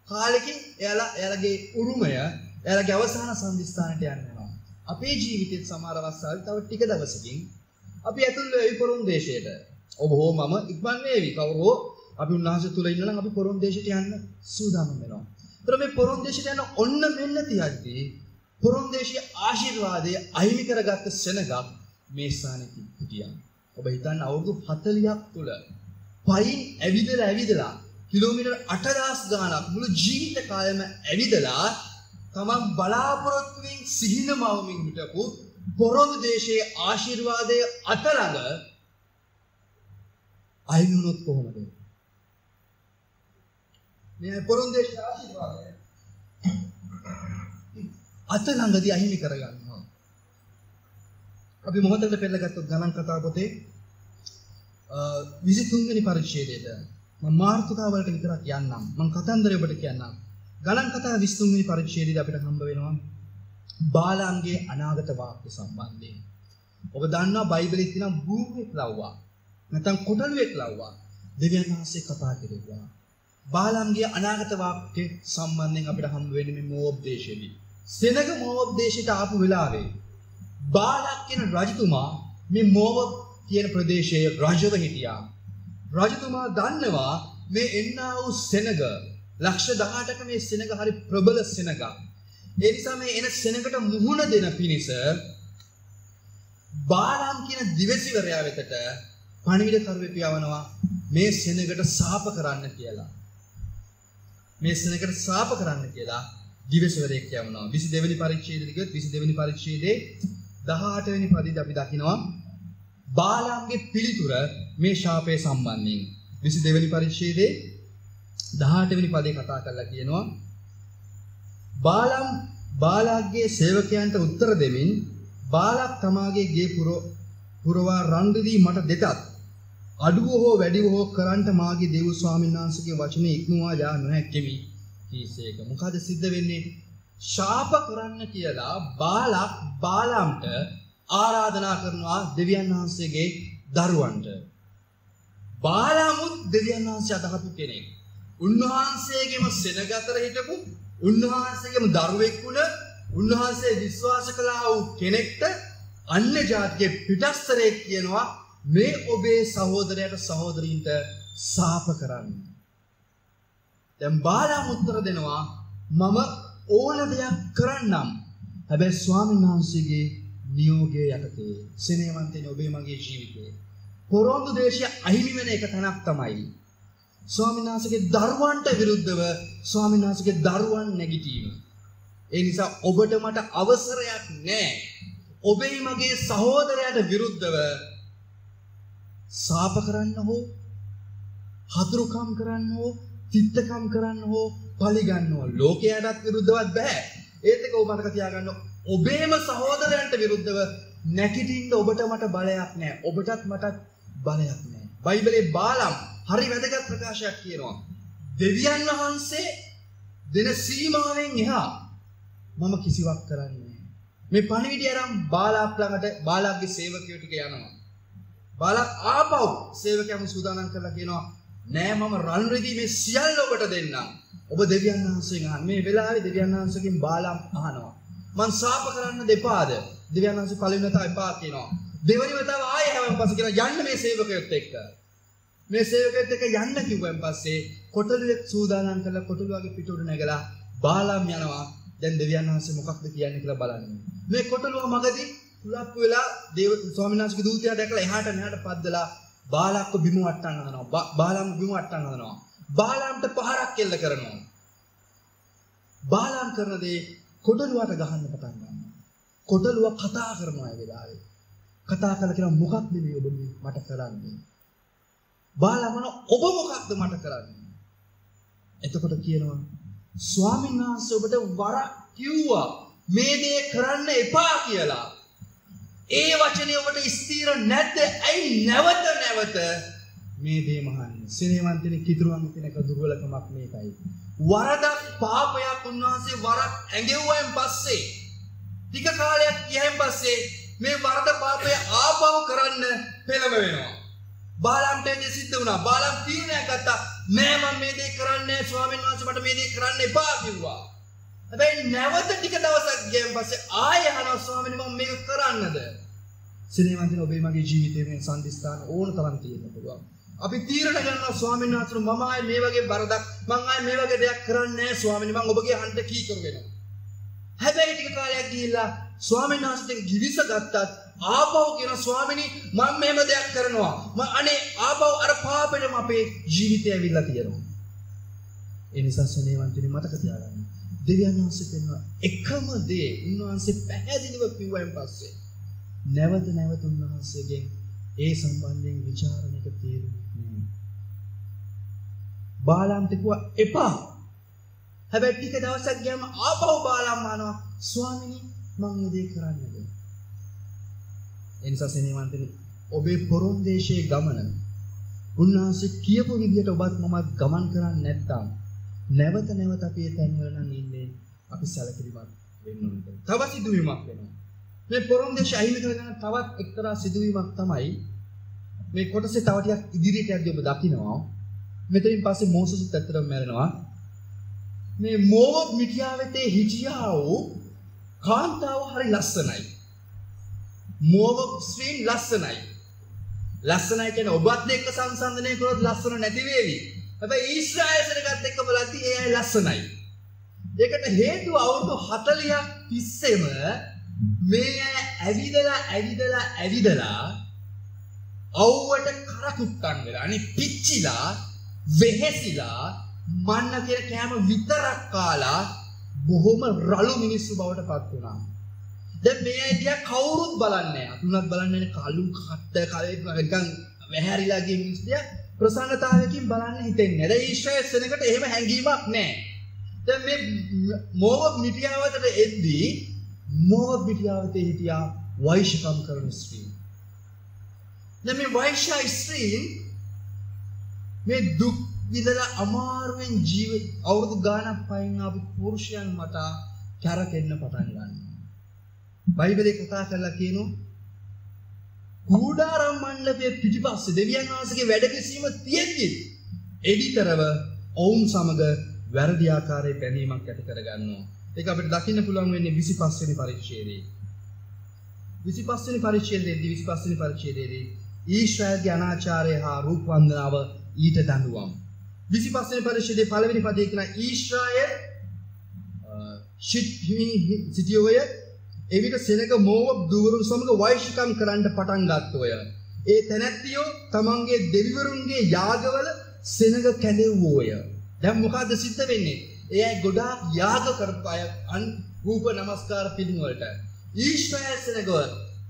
කාලෙකින් එයාලගේ උරුමය, එයාලගේ අවසාන සන්ධිස්ථානයට යනවා. අපේ ජීවිතයේ සමහර අවස්ථාවල තව ටික දවසකින් අපි ඇතුල් වෙයි පොරොන්දු දේශයට. ඔබ හෝ මම ඉක්මන් වේවි. කවුරු අපි උන්වහන්සේ තුල ඉන්න නම් අපි පොරොන්දු දේශයට යන්න සූදානම් වෙනවා. ඒතර මේ පොරොන්දු දේශයට යන ඔන්න මෙන්න තියද්දී පොරොන්දු දේශයේ ආශිර්වාදයේ අහිමි කරගත්ත සෙනගක් මේ ස්ථානෙට හිටියා. ඔබ හිතන්න අවුරුදු 40ක් තුල පයින් ඇවිදලා කිලෝමීටර් 8000 ගාණක් මුළු ජීවිත කාලෙම ඇවිදලා තමන් බලාපොරොත්තු වෙමින් සිහිනමවමින් හිටපු පොරොන්දු දේශයේ ආශිර්වාදය අතළඟ අහිමි වුණොත් කොහොමද? මේ පොරොන්දු දේශයේ ආශිර්වාදය අතළඟදී අහිමි කරගන්නවා. අපි මොහොතකට පෙරලගත්තොත් ගණන් කතා පොතේ 23 වෙනි පරිච්ඡේදයට මම මාර්ථකාවලට විතරක් යන්නම්. මම කතන්දරය ඔබට කියන්නම්. ගණන් කතා 23 වෙනි පරිච්ඡේදයේදී අපිට හම්බ වෙනවා බාලාම්ගේ අනාගත වාක්‍ය සම්බන්ධයෙන්. ඔබ දන්නවා බයිබලයේ තියෙන භූමියක් ලව්වා. නැත්නම් කොටලුවෙක් ලව්වා. දෙවියන් වහන්සේ කතා කෙරෙව්වා. බාලාම්ගේ අනාගත වාක්‍ය සම්බන්ධයෙන් අපිට හම්බ වෙන්නේ මේ මෝවබ් දේශයේදී. සෙනග මෝවබ් දේශයට ආපු වෙලාවේ බාලක් කියන රජතුමා මේ මෝවබ් කියන ප්‍රදේශයේ රජව හිටියා. රජතුමා දන්නවා මේ එන්නා වූ සෙනග 18,000ක මේ සෙනග හරි ප්‍රබල සෙනගක්. ඒ නිසා මේ එන සෙනගට මුහුණ දෙන පිණිස බාලාම් කියන දිවසිවරයා වෙතට පණිවිඩ කරුවෙක් යවනවා මේ සෙනගට සාප කරන්න කියලා. මේ සෙනගට සාප කරන්න කියලා දිවසිවරයෙක් යවනවා. 22 වෙනි පරිච්ඡේදෙදි ගියොත් 22 වෙනි පරිච්ඡේදයේ 18 වෙනි පදයේදී අපි දකිනවා බාලාම්ගේ පිළිතුර මේ ශාපය සම්බන්ධයෙන්. 22 වෙනි පරිච්ඡේදයේ 18 වෙනි පදේ කතා කරලා කියනවා බාලාම් බාලාගේ සේවකයන්ට උත්තර දෙමින් බාලක් තමාගේ ගේ පුරවා රන් රිදී මට දෙතත් අඩුව හෝ වැඩිව හෝ කරන්ට මාගේ දේව ස්වාමීන් වහන්සේගේ වචනේ ඉක්මවා යා නොහැක්කෙමි කීසේක. මොකද සිද්ධ වෙන්නේ? ශාප කරන්න කියලා බාලක් බාලාම්ට ආරාධනා කරනවා දෙවියන් වහන්සේගේ දරුවන්ට. බාලාමුත් දෙවියන් වහන්සේ අදහපු කෙනෙක්. උන්වහන්සේගේම සෙනග අතර හිටපු උන්වහන්සේගේම දරුවෙක් වුණ උන්වහන්සේ විශ්වාස කළා වූ කෙනෙක්ට අන්‍ය ජාතියේ පිටස්තරයෙක් කියනවා මේ ඔබේ සහෝදරයට සහෝදරීන්ට සාප කරන්න. දැන් බාලාම් උත්තර දෙනවා මම ඕන දෙයක් කරන්නම්. හැබැයි ස්වාමීන් වහන්සේගේ නියෝගය යටතේ. සෙනෙහවන්තනේ ඔබේ මගේ ජීවිතේ පොරොන්දු දේශය අහිමි වෙන එක තැනක් තමයි ස්වාමීන් වහන්සේගේ දරුවන්ට විරුද්ධව ස්වාමීන් වහන්සේගේ දරුවන් නැගිටීම. ඒ නිසා ඔබට මට අවසරයක් නැහැ. ඔබේ මගේ සහෝදරයාට විරුද්ධව සාප කරන්න හෝ හතුරුකම් කරන්න හෝ තිත්තකම් කරන්න හෝ පලි ගන්න හෝ ලෝකයටත් විරුද්ධවත් බෑ. ඒත් එක ඔබ මතක තියාගන්න ඔබේම සහෝදරයන්ට විරුද්ධව නැගිටින්න ඔබට මට බලයක් නැහැ. ඔබටත් මටත් බලයක් නැහැ. බයිබලයේ බාලම් හරි වැදගත් ප්‍රකාශයක් කියනවා. දෙවියන් වහන්සේ දෙන සීමාවෙන් එහා මම කිසිවක් කරන්නේ නැහැ. මේ පණිවිඩය අරන් බාලාක් ළඟට බාලාගේ සේවකයෝ ටික යනවා. බාලා ආපහු සේවකයන්ව සූදානම් කරලා කියනවා නෑ මම රන් රිදී මේ සියල්ල ඔබට දෙන්නම්. ඔබ දෙවියන් වහන්සේගෙන් අහන්න. මේ වෙලාවේ දෙවියන් වහන්සේගෙන් බාලාම් අහනවා. මං සාප කරන්න දෙපාද? දෙවියන් වහන්සේ පළවෙනි වතාව එපා කියනවා. දෙවෙනි වතාව ආයෙ හැමෙන් පස්සේ කියනවා යන්න මේ සේවකයොත් එක්ක. මේ සේවකයොත් එක්ක යන්න කිව්වන් පස්සේ කොටලුවෙක් සූදානම් කරලා කොටලුවගේ පිටුඩ නැගලා බාලාම් යනවා. දැන් දෙවියන් වහන්සේ මොකක්ද කියන්නේ කියලා බලන්න. මේ කොටලුව මගදී කුලප්පු වෙලා දේව ස්වාමීන් වහන්සේගේ දූතයා දැකලා එහාට මෙහාට පද්දලා බාලාක්ව බිම වට්ටන්න හදනවා. බාලාම් බිම වට්ටන්න හදනවා. බාලාම්ට පහරක් එල්ල කරනවා. බාලාම් කරන දේ කොටලුවට ගහන්න පටන් ගන්නවා. කොටලුව කතා කරනවා ඒ වෙලාවේ. කතා කරලා කියනවා මොකක්ද මේ ඔබ මට කරන්නේ? බාලාමන ඔබ මොකක්ද මට කරන්නේ? එතකොට කියනවා ස්වාමීන් වහන්සේ ඔබට වරක් කිව්වා මේ දේ කරන්න එපා කියලා. ඒ වචනේ ඔබට ස්ථිර නැද්ද? ඇයි නැවත නැවත මේ දේ මහන්නේ? සිනේවන්තනේ කිතුරුවන් කෙනෙක් දුර්වලකමක් මේකයි. වරදක් පාපයක් උන්වහන්සේ වරක් ඇඟෙව්වයින් පස්සේ ටික කාලයක් ගියයින් පස්සේ මේ වරද පාපය ආපහු කරන්න පෙළම වෙනවා. බාලාම්ට ඒ සිද්ධ වුණා. බාලාම් තීරණයක් ගත්තා නෑ මම මේ දේ කරන්නේ ස්වාමීන් වහන්සේ මට මේ දේ කරන්න එපා කිව්වා. හැබැයි නැවත ටික දවසක් ගියන් පස්සේ ආයෙ අහනවා ස්වාමීනි මම මේක කරන්නද? සිනේවන්තනේ ඔබේ මගේ ජීවිතේ මේ සම්දිස්ථාන ඕන තරම් තියෙන්න පුළුවන්. අපි තීරණ ගන්නවා ස්වාමීන් වහන්සේ මම ආයෙ මේ වගේ වරදක් මම ආයෙ මේ වගේ දෙයක් කරන්නේ නැහැ ස්වාමීනි මම ඔබගේ හන්ට කීකරු වෙනවා. හැබැයි ටික කාලයක් ගිහිල්ලා ස්වාමීන් වහන්සේට ගිවිස ගත්තත් ආපහු කියන ස්වාමීනි මම මෙහෙම දෙයක් කරනවා. මම අනේ ආපහු අර පාපෙටම අපේ ජීවිතය ඇවිල්ලා තියෙනවා. ඒ නිසා සිනේවන්තනේ මතක තියාගන්න. දෙවියන් වහන්සේ කියනවා එකම දේ උන්වහන්සේ පැහැදිලිව කිව්වයින් පස්සේ නැවත නැවත උන්වහන්සේගෙන් ඒ සම්බන්ධයෙන් ਵਿਚාරණයක තීරණයක් නෑ. බාලාම් කිව්වා එපා. හැබැයි ටික දවසක් ගියාම ආපහු බාලාම් අහනවා ස්වාමීනි මම මේ දේ කරන්නද? ඒ නිසා සිනේවන්තනි ඔබේ පොරොන්දේශයේ ගමන උන්වහන්සේ කියපු විදිහට ඔබත් මමත් ගමන් කරන්නේ නැත්නම් නැවත නැවත අපි ඒ තැන්වල නම් ඉන්නේ අපි සැලකිලිමත් වෙන්න ඕනේ. තව සිදුවීමක් වෙනවා. මේ පොරොන්දේශය අහිමි කරගන්න තවත් එක්තරා සිදුවීමක් තමයි මේ කොටසේ තව ටිකක් ඉදිරියට යද්දී ඔබ දකිනවා. මෙතනින් පස්සේ මෝසෙස් ඇත්තටම මැරෙනවා. මේ මෝවබ් මිටියාවෙතේ හිටියා වූ කාන්තාව හරි ලස්සනයි. මෝවබ් ස්ත්‍රීන් ලස්සනයි. ලස්සනයි කියන්නේ ඔබත් එක්ක සංසන්දනය කරොත් ලස්සන නැති වේවි. හැබැයි ඊශ්‍රායල් සෙනගත් එක්ක බලද්දී ඒ අය ලස්සනයි. ඒකට හේතුව අවුරුදු 40ක් තිස්සේම මේ අය ඇවිදලා අවුවට කරකුට්ටන් වෙලා අනේ පිච්චිලා වෙහෙසිලා මන්න කියන කෑම විතරක් කාලා බොහොම රළු මිනිස්සු බවට පත් වුණා. දැන් මේ අය දිහා කවුරුත් බලන්නේ නැහැ. අතුණක් බලන්නේ නැහැ කලු කට්ට කලෙක් නිකන් වැහැරිලා ගිය මිනිස්සු දිහා ප්‍රසන්නතාවයකින් බලන්න හිතෙන්නේ නැහැ. දැන් ඊශ්‍රායල් සෙනගට එහෙම හැඟීමක් නැහැ. දැන් මේ මෝවබ් මිටියාවතට එද්දී මෝවබ් මිටියාවතේ හිටියා වෛශ්‍යකම් කරන ස්ත්‍රී. දැන් මේ වෛශ්‍ය ස්ත්‍රී මේ දුක් විඳලා අමාරුවෙන් ජීවිත අවුරුදු ගාණක් පයින් ආපු පුරුෂයන් මත කැරකෙන්න පටන් ගන්නවා. බයිබලයේ කතා කරලා කියනවා කුඩාරම් මණ්ඩපයේ පිටිපස්සේ දෙවියන් වහන්සේගේ වැඩ කිරීම තියෙද්දි එඩිතරව ඔවුන් සමග වැරදි ආකාරයේ බැඳීමක් ඇති කරගන්නවා. ඒක අපිට දකින්න පුළුවන් වෙන්නේ 25 වෙනි පරිච්ඡේදයේ. 25 වෙනි පරිච්ඡේදයේදී ඊශ්‍රායල්ගේ අනාචාරය හා රූප වන්දනාව ඊට දඬුවම්. 25 වෙනි පරිච්ඡේදයේ පළවෙනි පදයේ කියන ඊශ්‍රායල් සිටියෝය එවිට සෙනග මෝවබ් දුවරුන් සමග වෛශ්‍යකම් කරන්න පටන් ගත්තෝය. ඒ තැනැත්තියෝ තමන්ගේ දෙවිවරුන්ගේ යාගවල සෙනග කැඳෙව්වෝය. දැන් මොකද්ද සිද්ධ වෙන්නේ? ඒ අය ගොඩාක් යාග කරපු අය රූප නමස්කාර පිළිම වලට. ඊශ්‍රායල් සෙනග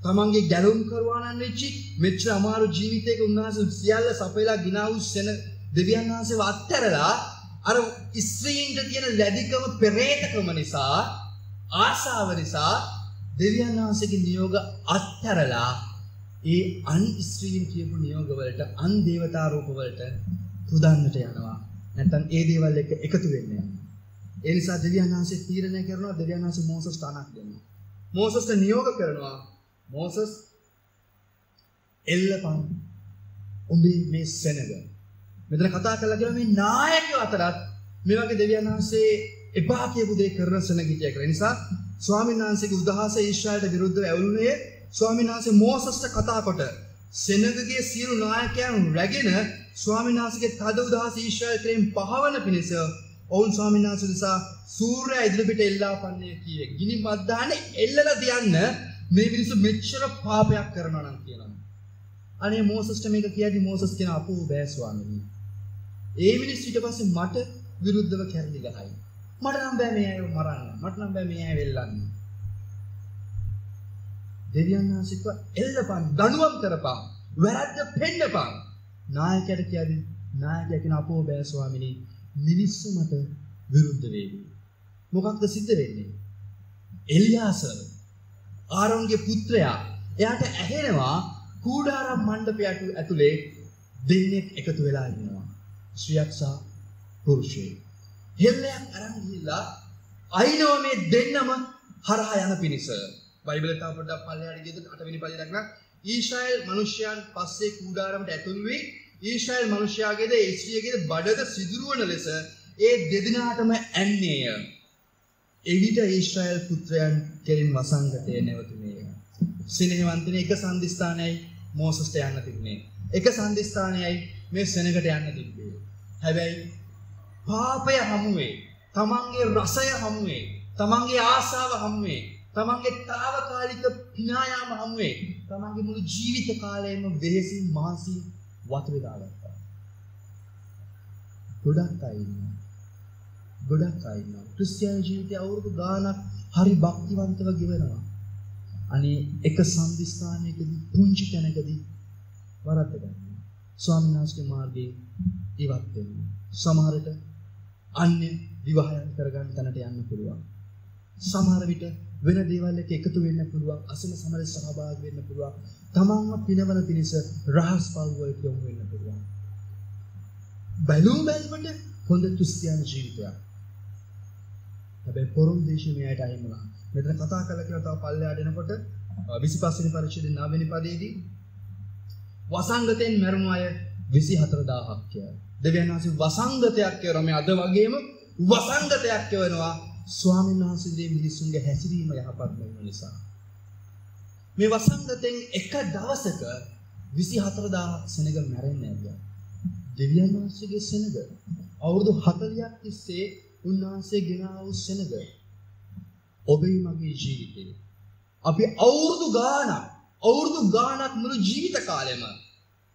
තමන්ගේ ගැලුම් කරවානන් වෙච්චි මෙච්චර අමාරු ජීවිතයක උන්වහන්සේ සියල්ල සපයලා ගිනා වූ සෙන දෙවියන් වහන්සේව අත්හැරලා අර ස්ත්‍රීන්ට තියෙන ලැබිකම පෙරේතකම නිසා ආසාව නිසා දෙවියන් වහන්සේගේ නියෝග අත්හැරලා ඒ අන් ස්ත්‍රීන් කියපු නියෝග වලට අන් දේවතා රූප වලට පුදන්නට යනවා. නැත්නම් ඒ දේවල් එක්ක එකතු වෙන්නේ. ඒ නිසා දෙවියන් වහන්සේ තීරණය කරනවා දෙවියන් වහන්සේ මෝසස්ට අනක් දෙනවා. මෝසස්ට නියෝග කරනවා. මෝසස් එල්ලපන් උඹේ මේ සෙනග. මෙතන කතා කරලා කියන මේ නායකයෝ අතරත් මේ වගේ දෙවියන් වහන්සේ එපා කියපු දේ කරන සෙනගිටිය කියලා. ඒ නිසා ස්වාමීන් වහන්සේගේ උදහස ඊශ්‍රායලට විරුද්ධව ඇවුලුනේ ස්වාමීන් වහන්සේ මෝසස්ට කතා කොට සෙනගගේ සියලු නායකයන් රැගෙන ස්වාමීන් වහන්සේගේ තද උදහස ඊශ්‍රායල කෙරෙන් පහවන පිණිස ඔවුන් ස්වාමීන් වහන්සේ නිසා සූර්යයා ඉදිරිපිට එල්ලාපන්නේ කීවේ. ගිනි මද්දානේ එල්ලලා තියන්න මේ මිනිස්සු මෙච්චර පාපයක් කරනවා නම් කියනවා. අනේ මෝසස්ට මේක කියද්දි මෝසස් කියන අපෝ බෑ ස්වාමීනි. ඒ මිනිස්සු ඊට පස්සේ මට විරුද්ධව කැරලි ගහයි. මට නම් බෑ මේ අයව මරන්න. මට නම් බෑ මේ අයව එල්ලන්න. දෙවියන් වහන්සේ කිව්වා එල්ලපන්, දඬුවම් කරපන්, වැරද්ද පෙන්නපන්. නායකයට කියද්දි නායකයා කියන අපෝ බෑ ස්වාමීනි. මිනිස්සු මට විරුද්ධ වේවි. මොකක්ද සිද්ධ වෙන්නේ? එලියාසර් ආරෝන්ගේ පුත්‍රයා එයාට ඇහෙනවා කූඩාරම් මණ්ඩපයට ඇතුලේ දෙන්නෙක් එකතු වෙලා ඉන්නවා. ස්ත්‍රියක් සහ පුරුෂයෙක්. හෙල්ලයක් අරන් ගිහිල්ලා අයිනෝ මේ දෙන්නම හරහා යන පිණිස. බයිබලේ තව පොඩ්ඩක් පල්ලෙහාට ගියොත් 8 වෙනි පදේ දක්වන ඊශ්‍රායල් මිනිසයන් පස්සේ කූඩාරමට ඇතුළු වී ඊශ්‍රායල් මිනිසයාගේද ඒ ස්ත්‍රියගේද බඩද සිදුරුවන ලෙස ඒ දෙදෙනාටම ඇන්නේය. එවිට ඊශ්‍රායල් පුත්‍රයන් කෙරෙන් වසංගතය නැවතුණේය. සිනහවන්තනේ එක සම්දිස්ථානයයි මෝසස්ට යන්න තිබුණේ. එක සම්දිස්ථානයයි මේ සෙනගට යන්න තිබ්බේ. හැබැයි පාපය හමුවේ, තමන්ගේ රසය හමුවේ, තමන්ගේ ආසාව හමුවේ, තමන්ගේ తాවකාලික පිනායාම හමුවේ, තමන්ගේ මුළු ජීවිත කාලයම වෙහෙසින් මහන්සියෙන් වතුරේ දාගත්තා. ගොඩක් අය ඉන්නවා. ක්‍රිස්තියානි ජීවිතය අවුරුදු ගාණක් හරි භක්තිවන්තව ගෙවනවා. අනේ එක සම්දිස්ථානයකදී පුංචි තැනකදී වරද්ද ගන්නවා. ස්වාමීන් වහන්සේගේ මාර්ගයේ ඉවත් වෙනවා. සමහරට අන්‍ය විවාහයන් කරගන්න තැනට යන්න පුළුවන්. සමහර විට වෙන දේවල් එක්ක එකතු වෙන්න පුළුවන්. අසම සමරේ සහභාගී වෙන්න පුළුවන්. තමන්ව පිනවන පිණිස රහස් පවුවලට යොමු වෙන්න පුළුවන්. බැලුමට හොඳ ක්‍රිස්තියානි ජීවිතයක්. හැබැයි පොරොන් දේශීය අයට අහිමිලා. මෙතන කතා කරලා කියලා තව පල්ලෙහාට එනකොට 25 වෙනි පරිච්ඡේදයේ 9 වෙනි පදයේදී වසංගතෙන් මැරුණු අය 24000ක් කියලා. දෙවියන් වහන්සේ වසංගතයක් කියනවා. මේ අද වගේම වසංගතයක් කියනවා. ස්වාමීන් වහන්සේගේ මිනිසුන්ගේ හැසිරීම යහපත් නොවන නිසා. මේ වසංගතෙන් එක දවසක 24000ක් සෙනග මැරෙන්නේ නැහැ. දෙවියන් වහන්සේගේ සෙනග අවුරුදු 40ක් තිස්සේ උන්වහන්සේ ගෙනා වූ සෙනග ඔබේ මගේ ජීවිතේ අපි අවුරුදු ගාණක් මුළු ජීවිත කාලෙම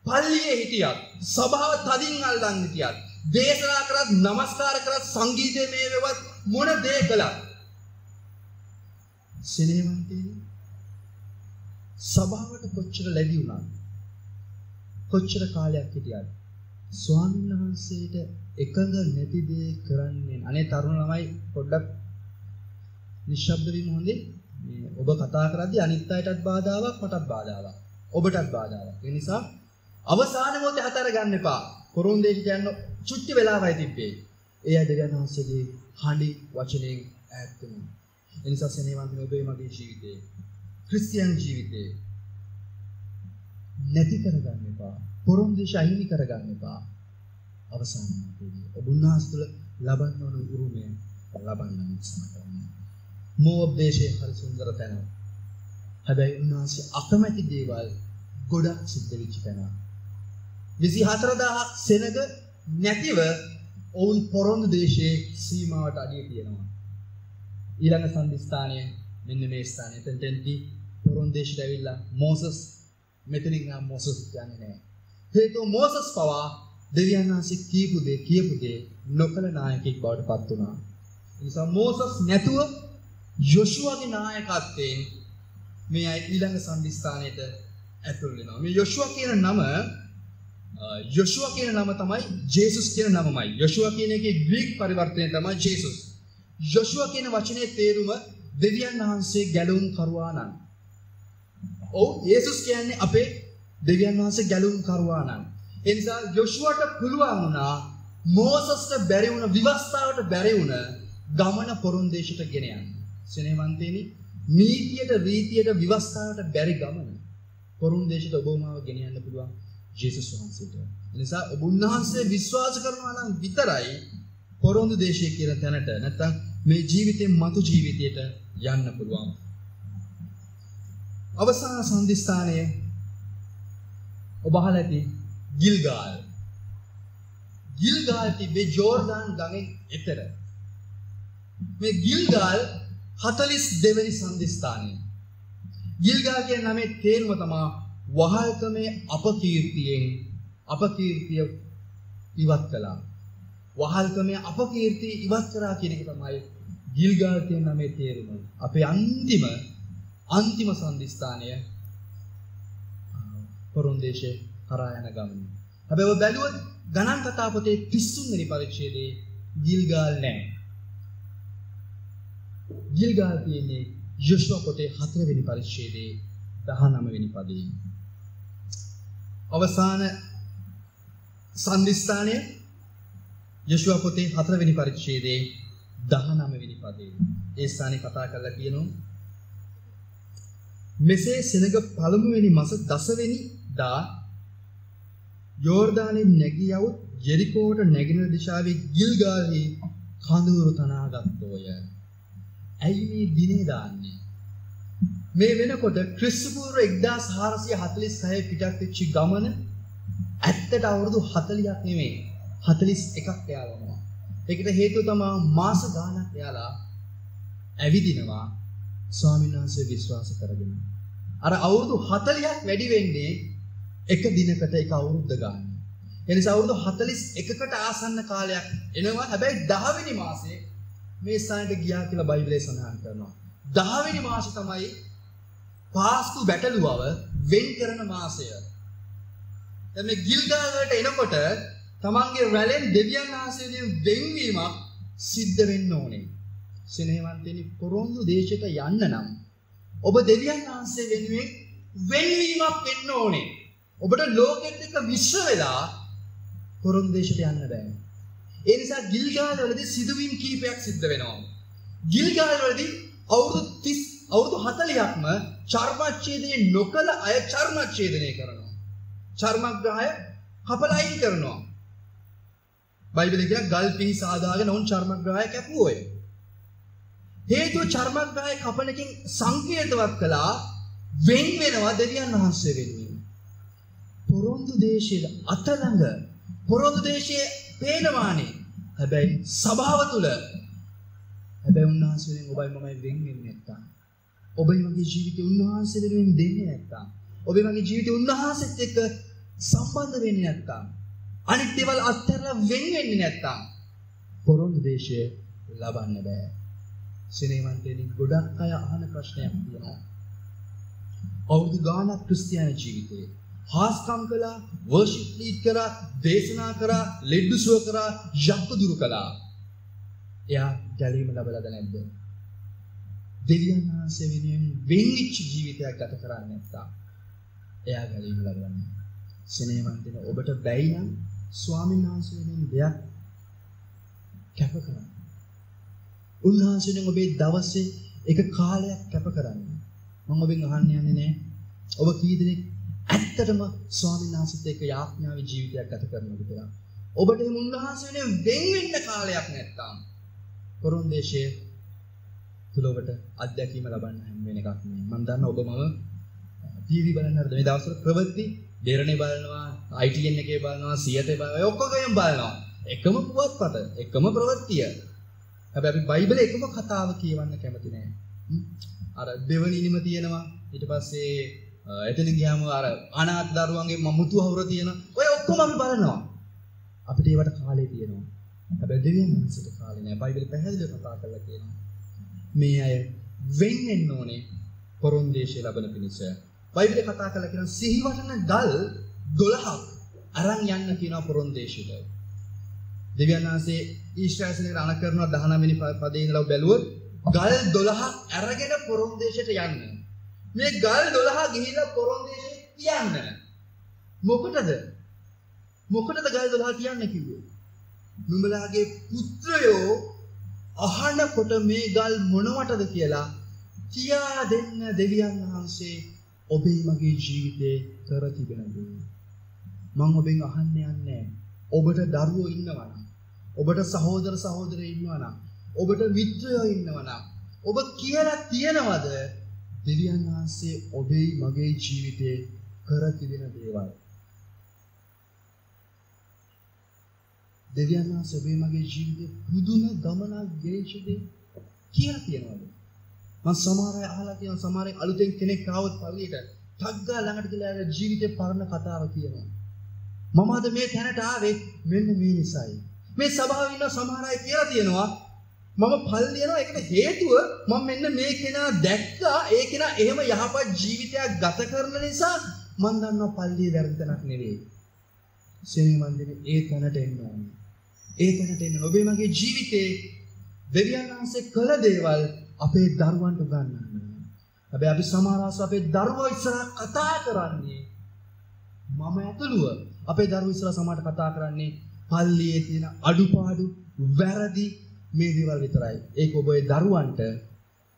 පල්ලියේ හිටියත් සභාව තදින් අල්ලන් හිටියත් දේශනා කරත් නමස්කාර කරත් සංගීතයේ මේ වේවත් මොන දේ කළත් සෙනෙහවන්තේ සභාවට කොච්චර ලැබි වුණාද කොච්චර කාලයක් හිටියද ස්වාමීන් වහන්සේට එකඟ නැති දේ කරන්නේ අනේ තරුණ ළමයි පොඩ්ඩක් නිශ්ශබ්ද වීම හොඳේ මේ ඔබ කතා කරද්දී අනිත් අයටත් බාධාවක් මටත් බාධාවක් ඔබටත් බාධාවක් ඒ නිසා අවසාන මොහොතේ හතර ගන්න එපා කොරුන් දේශයට යන්න චුට්ටි වෙලාවයි තිබ්බේ ඒ අධිගණ වහන්සේගේ හඬි වචනෙන් ඈත් වෙනවා ඒ නිසා සෙනෙහවන්තනේ ඔබේ මගේ ජීවිතේ ක්‍රිස්තියානි ජීවිතේ නැති කරගන්න එපා කොරුන් දේශය අහිමි කරගන්න එපා අවසාන මොහොතේදී ඔබ උන්වහන්සේ තුළ ලබන්න ඕන උරුමය ලබන්න උත්සාහ මෝබ් දේශයේ හරි සුන්දර තැන. හැබැයි උන්වහන්සේ අකමැති දේවල් ගොඩක් සිද්ධ වෙච්ච තැන. 24000ක් සෙනග නැතිව ඔවුන් පොරොන්දු දේශයේ සීමාවට අඩිය තියෙනවා. ඊළඟ සම්දිස්ථානය මෙන්න මේ ස්ථානය. එතෙන්දී පොරොන්දු දේශයට ඇවිල්ලා මෝසස් මෙතනින් නම් මෝසස් කියන්නේ නැහැ. හේතුව මෝසස් පවා දෙවියන් වහන්සේ කියපු දේ නොකල නායකයෙක් බවට පත් වුණා. ඒ නිසා මෝසස් නැතුව යොෂුවගේ නායකත්වයෙන් මේ අය ඊළඟ සම්දිස්ථානයට ඇතුල් වෙනවා. මේ යොෂුව කියන නම තමයි ජේසුස් කියන නමමයි. යොෂුව කියන එකේ ග්‍රීක පරිවර්තනය තමයි ජේසුස්. යොෂුව කියන වචනේ තේරුම දෙවියන් වහන්සේ ගැලුම් කරුවා නම්. ඔව් යේසුස් කියන්නේ අපේ දෙවියන් වහන්සේ ගැලුම් කරුවා නම්. ඒ නිසා යොෂුවට පුළුවන් වුණා මෝසස්ට බැරි වුණ විවස්ථාවට බැරි වුණ ගමන පොරොන්දේශයට ගෙන යන්න. ස්නේහවන්තයනි නීතියට රීතියට විවස්ථාවට බැරි ගමන පොරොන්දේශයට ඔබ මාව ගෙන යන්න පුළුවන් ජේසුස් වහන්සේට. ඒ නිසා ඔබ උන්වහන්සේ විශ්වාස කරනවා නම් විතරයි පොරොන්දු දේශය කියන තැනට නැත්නම් මේ ජීවිතයෙන් මතු ජීවිතයට යන්න පුළුවන්. අවසාන සම්දිස්ථානයේ ඔබ අහලා ඇති ගිල්ගාල්. ගිල්ගාල් තිබේ ජෝර්දාන් ගඟෙන් එතර. මේ ගිල්ගාල් 42 වෙනි සම්දිස්ථානය. ගිල්ගාල් කියන නමේ තේරුම තමයි වහල්කමේ අපකීර්තිය ඉවත් කළා. වහල්කමේ අපකීර්තිය ඉවත් කරා කියන එක තමයි ගිල්ගාල් කියන නමේ තේරුම. අපේ අන්තිම සම්දිස්ථානය පොරොන්දේශේ කරා යන ගමන. හැබැයි ඔබ බැලුවොත් ගණන් කතා පොතේ 33 වෙනි පරිච්ඡේදයේ ගිල්ගාල් නැහැ. ගිල්ගාල් තියෙන්නේ යොෂුවා පොතේ 4 වෙනි පරිච්ඡේදයේ 19 වෙනි පදයේ. අවසාන සම්දිස්ථානය යොෂුවා පොතේ 4 වෙනි පරිච්ඡේදයේ 19 වෙනි පදයේ. ඒ ස්ථානේ කතා කරලා කියනවා මෙසේ සෙනග පළමුවෙනි මාස 10 වෙනි දා යෝර්දානෙන් නැගී යවුත් ජෙරිකෝට නැගෙන දිශාවේ ගිල්ගාල්හි කඳවුරු තනා ගත්තෝය. ඇයි මේ දිනේ දාන්නේ? මේ වෙනකොට ක්‍රිස්තු පූර්ව 1446 පිටත් වෙච්ච ගමන ඇත්තට අවුරුදු 40ක් නෙමෙයි 41ක් යාලනවා. ඒකට හේතුව තමයි මාස ගාණක් යාලා ඇවිදිනවා ස්වාමීන් වහන්සේ විශ්වාස කරගෙන. අර අවුරුදු 40ක් වැඩි වෙන්නේ එක දිනකට එක අවුරුද්ද ගන්න. ඒ නිසා අවුරුදු 41කට ආසන්න කාලයක් එනවා. හැබැයි 10 වෙනි මාසේ මේ ස්ථානට ගියා කියලා බයිබලයේ සඳහන් කරනවා. 10 වෙනි මාසේ තමයි පාස්කු බැටළුවව වෙන් කරන මාසය. දැන් මේ ගිල්ගාල් වලට එනකොට තමන්ගේ රැළෙන් දෙවියන් වහන්සේගෙන් වෙන්වීමක් සිද්ධ වෙන්න ඕනේ. ස්නේහවන්තනි පොරොන්දු දේශයට යන්න නම් ඔබ දෙවියන් වහන්සේ වෙනුවෙන් වෙන්වීමක් වෙන්න ඕනේ. ඔබට ලෝකෙත් එක්ක මිශ්‍ර වෙලා පොරොන්දු දේශයට යන්න බෑ. ඒ නිසා ගිල්ගාල් වලදී සිදුවීම් කීපයක් සිද්ධ වෙනවා. ගිල්ගාල් වලදී අවුරුදු 40ක්ම චර්මච්ඡේදනය නොකළ අය චර්මච්ඡේදනය කරනවා. චර්මග්‍රහය කපලා අයින් කරනවා. බයිබලයේ කියන ගල් පිහි සාදාගෙන උන් චර්මග්‍රහය කැපුවෝය. හේතුව චර්මග්‍රහය කපන එකෙන් සංකේතවත් කළා වෙන් වෙනවා දෙවියන් වහන්සේ වෙනුවෙන්. පොරොන්දු දේශයේ අතළඟ පොරොන්දු දේශයේ පේනවානේ. හැබැයි සභාව තුල හැබැයි උන්වහන්සේගෙන් ඔබයි මමයි වෙන් වෙන්නේ නැත්තම් ඔබයි මගේ ජීවිතේ උන්වහන්සේ වෙනුවෙන් දෙන්නේ නැත්තම් ඔබයි මගේ ජීවිතේ උන්වහන්සේත් එක්ක සම්බන්ධ වෙන්නේ නැත්තම් අනිත් දේවල් අත්හැරලා වෙන් වෙන්නේ නැත්තම් පොරොන්දු දේශය ලබන්න බෑ. සිනේවන්තයනි ගොඩක් අය අහන ප්‍රශ්නයක් තියෙනවා. අවුරුදු ගානක් ක්‍රිස්තියානි ජීවිතේ හාස්කම් කළා, වර්ෂිප් ලීඩ් කරා, දේශනා කරා, ලෙඩ සුව කරා, යක්කු දුරු කළා. එයා ගැලීම ලැබලාද නැද්ද? දෙවියන් වහන්සේ වෙනුවෙන් වෙන්විච්ච ජීවිතයක් ගත කරන්නේ නැත්නම් එයා ගැලීම ලැබන්නේ. සිනේවන්තයනි ඔබට බැයි නම් ස්වාමීන් වහන්සේ වෙනුවෙන් දෙයක් කැප කරන්න. උන්වහන්සේගෙන් ඔබේ දවසේ එක කාලයක් කැප කරන්න. මම ඔබෙන් අහන්න යන්නේ නෑ. ඔබ කී දෙනෙක් ඇත්තටම ස්වාමීන් වහන්සේත් එක්ක යාඥාවේ ජීවිතයක් ගත කරනවද කියලා. ඔබට මේ උන්වහන්සේගෙන් වෙන් වෙන්න කාලයක් නැත්තම් පොරොන්දේශයේ තුල ඔබට අත්දැකීම ලබන්න හැම වෙන එකක් නෙමෙයි. මම දන්නවා ඔබ මම ටීවී බලන්න හරිද මේ දවස්වල ප්‍රවෘත්ති දෙරණේ බලනවා, ITN එකේ බලනවා, සියතේ බලනවා, ඔක්කොගෙම බලනවා. එකම පුවත්පත, එකම ප්‍රවෘත්තිය. හැබැයි අපි බයිබලයේ එකම කතාව කියවන්න කැමති නෑ. අර දෙවනිනිම තියෙනවා. ඊට පස්සේ එතන ගියාම අර අනාථ දරුවන්ගේ මමුතු හවුර තියෙනවා. ඔය ඔක්කොම අපි බලනවා. අපිට ඒවට කාලේ තියෙනවා. හැබැයි දෙවියන් වහන්සේට කාලේ නෑ. බයිබලෙ පැහැදිලිව කතා කරලා තියෙනවා. මේ අය වෙන් වෙන්න ඕනේ පොරොන්දේශය ලබන පිණිස. බයිබලෙ කතා කරලා කියනවා සිහිවටන ගල් 12ක් අරන් යන්න කියනවා පොරොන්දේශයට. දෙවියන් වහන්සේ ඊශ්‍රායල් සෙනඟට අණ කරනවා 19 වෙනි පදේ ඉඳලා බැලුවොත් ගල් 12ක් අරගෙන පොරොන්දේශයට යන්න. මේ ගල් 12 ගිහිලා පොරොන්දේශයට තියන්න. මොකටද? මොකටද ගල් 12 තියන්න කිව්වේ? නුඹලාගේ පුත්‍රයෝ අහනකොට මේ ගල් මොනවටද කියලා කියා දෙන්න දෙවියන් වහන්සේ ඔබේ මගේ ජීවිතේ කර තිබෙන දේ. මම ඔබෙන් අහන්න යන්නේ ඔබට දරුවෝ ඉන්නවා නම්, ඔබට සහෝදර සහෝදරයෝ ඉන්නවා නම්, ඔබට මිත්‍රයෝ ඉන්නවා නම්, ඔබ කියලා තියනවද දෙවියන් වහන්සේ ඔබේ මගේ ජීවිතේ කර තිබෙන දේවල්? දෙවියන් වහන්සේ ඔබේ මගේ ජීවිතේ පුදුම ගමනක් ගෙනිච්ච දේ කියලා තියනවද? මම සමහර අය අහලා තියෙනවා, සමහර අලුතෙන් කෙනෙක් ආවොත් පල්ලියට ටග්ගා ළඟට ගිහලා ඒ ජීවිතේ පරණ කතාව කියනවා. මම අද මේ තැනට ආවේ මෙන්න මේ නිසායි. මේ සභාවේ ඉන්න සමහර අය කියලා තියෙනවා මම පල්ලි යනවා, ඒකට හේතුව මම මෙන්න මේ කෙනා දැක්කා, ඒ කෙනා එහෙම යහපත් ජීවිතයක් ගත කරන නිසා මම දන්නවා පල්ලියේ වැරදි තැනක් නෙවෙයි. සෙනෙහ මන්දිරේ ඒ තැනට එන්න ඕනේ. ඒ තැනට එන්න ඔබේ මගේ ජීවිතේ දෙවියන් වහන්සේ කළ දේවල් අපේ දරුවන්ට උගන්වන්න. හැබැයි අපි සමහරවස් අපේ දරුවෝ ඉස්සරහ කතා කරන්නේ, මම ඇතුළුව අපේ දරුවෝ ඉස්සරහ සමහරට කතා කරන්නේ පල්ලියේ තියෙන අඩුපාඩු, වැරදි මේ දේවල් විතරයි. ඒක ඔබේ දරුවන්ට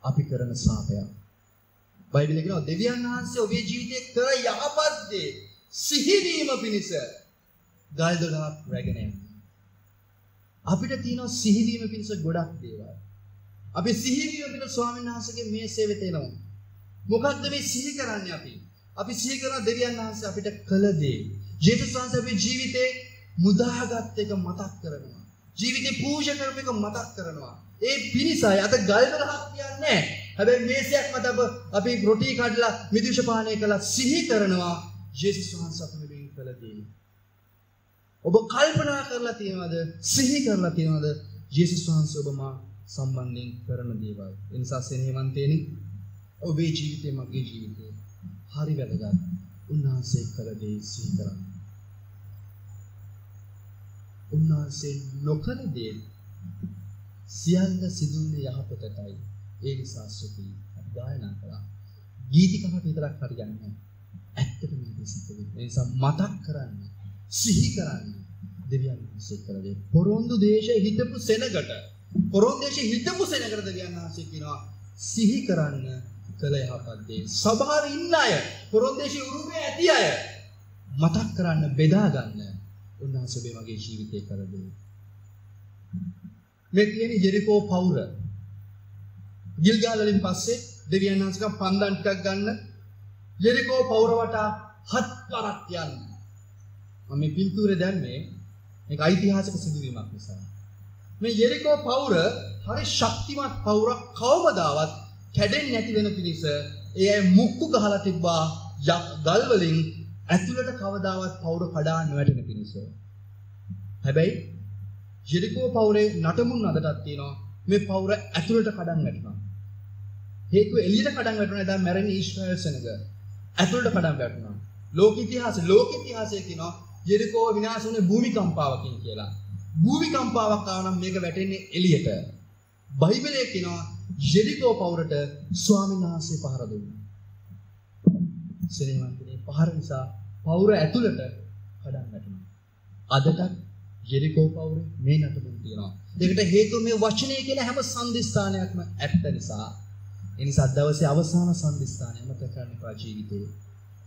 අපි කරන සාපයක්. බයිබලයේ කියනවා දෙවියන් වහන්සේ ඔබේ ජීවිතේ කර යහපත් දේ සිහිවීම පිණිස ගල් 12ක් රැගෙන යනවා. අපිට තියෙනවා සිහිවීම පිණිස ගොඩක් දේවල්. අපි සිහිවීම පිණිස ස්වාමීන් වහන්සේගේ මේසේ වෙත එනවා. මොකක්ද මේ සිහි කරන්නේ අපි? අපි සිහි කරන දෙවියන් වහන්සේ අපිට කළ දේ. ජේසුස් වහන්සේ අපේ ජීවිතේ මුදාගත් එක මතක් කරනවා. ජීවිතේ පූජා කරපු එක මතක් කරනවා. ඒ පිණිසයි අද ගල් 12ක් කියන්නේ. හැබැයි මේසයක් මත අපි රොටි කඩලා මිදුෂ පානය කළා සිහි කරනවා ජේසුස් වහන්සේ අපේ වෙන් කළ දේ. ඔබ කල්පනා කරලා තියෙනවද? සිහි කරලා තියෙනවද? ජේසුස් වහන්සේ ඔබ මා සම්බන්ධයෙන් කරන දේවල්. ඒ නිසා සෙනෙහවන්තේනි, ඔබේ ජීවිතේ මගේ ජීවිතේ හරි වැදගත්. උන්වහන්සේ කළ දේ සිහි කරන්න. උන්වහන්සේ නොකළ දේ සියල්ල සිදුවුනේ යහපතටයි. ඒ නිසා සුපි අපි ගායනා කළා. ගීතිකකට විතරක් හරියන්නේ නැහැ. ඇත්තටම මේක සිද්ධ වෙන්නේ. ඒ නිසා මතක් කරන්න, සිහි කරන්න දෙවියන් වහන්සේ කළ දේ. පොරොන්දු දේශයේ හිටපු සෙනගට, පොරොන්දු දේශයේ හිටපු සෙනගට දෙවියන් වහන්සේ කියනවා සිහි කරන්න කළ යහපත් දේ. සභාවේ ඉන්න අය, පොරොන්දු දේශයේ උරුමේ ඇති අය මතක් කරන්න, බෙදා ගන්න උන්වහන්සේ ඔබේ මගේ ජීවිතේ කළ දේ. මේ කියන්නේ ජෙරිකෝ පවුර. ගිල්ගාල් වලින් පස්සේ දෙවියන් වහන්සේ පන්දම් ටිකක් ගන්න ජෙරිකෝ පවුර වටා 7 වරක් යන්න. මම මේ පින්තූරේ දැම්මේ මේක ඓතිහාසික සිදුවීමක් නිසා. මේ ජෙරිකෝ පවුර හරි ශක්තිමත් පවුරක්, කවමදාවත් කැඩෙන්නේ නැති වෙන පිණිස ඒ අය මුක්කු ගහලා තිබ්බා ගල් වලින් ඇතුළට කවදාවත් පවුර කඩා නොවැටෙන පිණිස. හැබැයි ජෙරිකෝ පවුරේ නටමුන් අදටත් තියෙනවා. මේ පවුර ඇතුළට කඩන් වැටුණා. හේතුව එළියට කඩන් වැටුණා. දැන් මැරෙන්නේ ඊශ්‍රායල් සෙනග. ඇතුළට කඩන් වැටුණා. ලෝක ඉතිහාසයේ කියනවා ජෙරිකෝ විනාශ වුණේ භූමිකම්පාවකින් කියලා. භූමිකම්පාවක් ආව නම් මේක වැටෙන්නේ එළියට. බයිබලයේ කියනවා ජෙරිකෝ පවුරට ස්වාමීන් වහන්සේ පහර දුන්නා. සෙනෙහවන්තනේ පහර නිසා පවුර ඇතුළට කඩන් වැටුණා. අදටත් ජෙරිකෝ පවුරේ මේ නටමුන් තියෙනවා. ඒකට හේතුව මේ වචනේ කියන හැම සම්දිස්ථානයක්ම ඇත්ත නිසා. ඒ නිසා දවසේ අවසාන සම්දිස්ථානය මත කරන්න පා ජීවිතේ.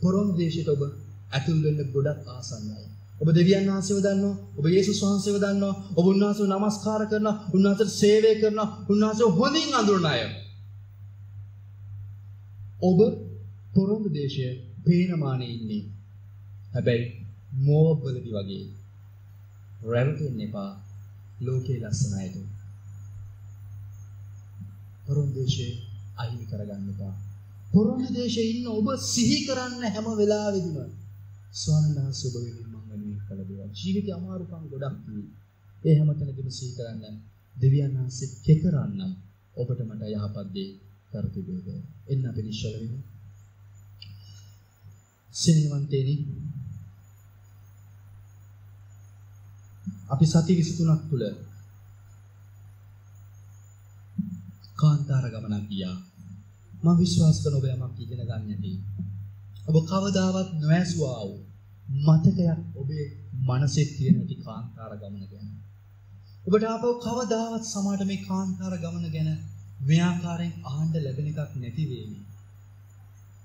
පොරොන්දු දේශයට ඔබ ඇතුල් වෙන්න ගොඩක් ආසන්නයි. ඔබ දෙවියන් වහන්සේව දන්නවා, ඔබ යේසුස් වහන්සේව දන්නවා, ඔබ උන්වහන්සේව නමස්කාර කරනවා, උන්වහන්සේට සේවය කරනවා, උන්වහන්සේව හොඳින් අඳුරන අය. ඔබ පොරොන්දු දේශයේ පේනමානේ ඉන්නේ. හැබැයි මෝබලදි වගේ රැවටෙන්න එපා ලෝකේ ලස්සනයිද. පොරොන්දු දේශේ අහිමි කරගන්න එපා. පොරොන්දු දේශයේ ඉන්න ඔබ සිහි කරන්න හැම වෙලාවෙදිම ස්වාමීන් වහන්සේ ඔබ වෙනුවෙන් මම වෙනුවෙන් කළ දේවල්. ජීවිතේ අමාරුකම් ගොඩක් තියෙනවා. ඒ හැමතැනදීම සිහි කරන්න දෙවියන් වහන්සේ කෙතරම් ඔබට මට යහපත් දේ කර තිබේද. එන්න අපි නිශ්චල වෙමු. සෙනෙහවන්තේනි, අපි සති 23ක් තුල කාන්තාර ගමනක් ගියා. මම විශ්වාස කරන ඔබ යමක් ඉගෙන ගන්න ඇති. ඔබ කවදාවත් නොඇසුවා වූ මතකයක් ඔබේ මනසේ තියෙන ඇති කාන්තාර ගමන ගැන. ඔබට ආපහු කවදාවත් සමාජ මේ කාන්තාර ගමන ගැන මේ ආකාරයෙන් අහන්න ලැබෙන එකක් නැති වේවි.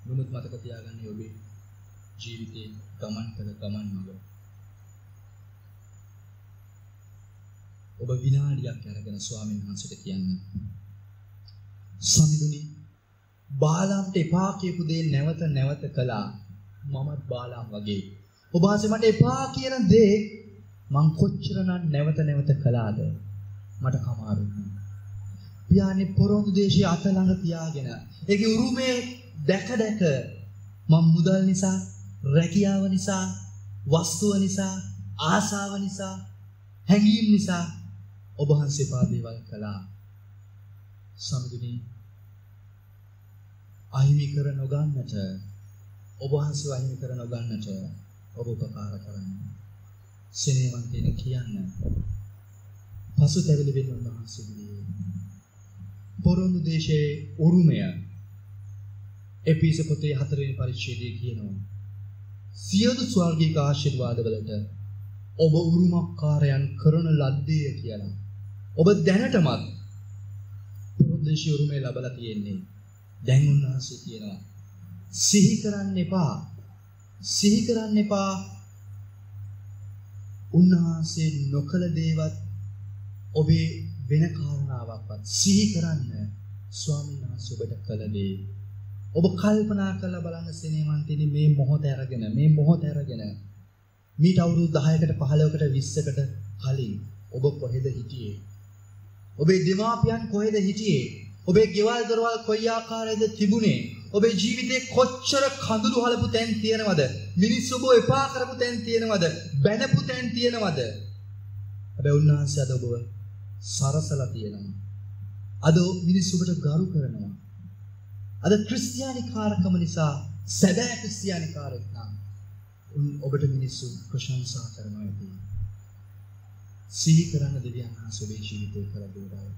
නමුත් මතක තියාගන්න ඔබේ ජීවිතේ ගමන් කළ ගමන් මඟ. ඔබ විනාඩියක් අරගෙන ස්වාමීන් වහන්සේට කියන්න. සමිඳුනි බාලාම්ට එපා කියපු දේ නැවත නැවත කළා. මමත් බාලාම් වගේ. ඔබ ආසේ මට එපා කියන දේ මං කොච්චරනම් නැවත නැවත කළාද මට කමාරුයි. පියාණන් පොරොන්දු දේශයේ අත ළඟ තියාගෙන ඒකේ උරුමේ දැක දැක මම මුදල් නිසා, රැකියාව නිසා, වස්තුව නිසා, ආසාව නිසා, හැඟීම් නිසා ඔබ වහන්සේ පාදේවල් කළා. සමිඳුනි අහිමි කර නොගන්නට, ඔබ වහන්සේ අහිමි කර නොගන්නට ඔබ උපකාර කරන්න. සෙනෙහවන්තයන කියන්න. පසුතැවිලි වෙන්න උන්වහන්සේගේ පොරොන්දු දේශයේ උරුමය එපිස පොතේ 4 වෙනි පරිච්ඡේදයේ කියනවා. සියලු ස්වර්ගීය ආශිර්වාදවලට ඔබ උරුමකාරයන් කරන ලද්දේ කියලා. ඔබ දැනටමත් පොරොන්දු දේශයේ උරුමය ලබලා තියෙන්නේ. දැන් උන්වහන්සේ කියනවා සිහි කරන්න එපා. සිහි කරන්න එපා. උන්වහන්සේ නොකළ දේවත් ඔබේ වෙන කාරණාවක්වත් සිහි කරන්න ස්වාමීන් වහන්සේ ඔබට කළ දේ. ඔබ කල්පනා කරලා බලන්න සෙනෙහවන්තනි මේ මොහොත අරගෙන මීට අවුරුදු 10කට 15කට 20කට කලින් ඔබ කොහෙද හිටියේ? ඔබේ දෙමාපියන් කොහෙද හිටියේ? ඔබේ ගෙවල් දොරවල් කොයි ආකාරයේද තිබුණේ? ඔබේ ජීවිතේ කොච්චර කඳුළු හලපු තැන් තියෙනවද? මිනිස්සු ඔබ එපා කරපු තැන් තියෙනවද? බැනපු තැන් තියෙනවද? හැබැයි උන්වහන්සේ අද ඔබ සරසලා තියෙනවා. අද මිනිස්සු ඔබට ගරු කරනවා. අද ක්‍රිස්තියානිකාරකම නිසා සැබෑ ක්‍රිස්තියානිකාරයෙක් නම් ඔබට මිනිස්සු ප්‍රශංසා කරනවා ඇති. සිහි කරන්න දෙවියන් වහන්සේ ඔබේ ජීවිතේ කළ දේවල්.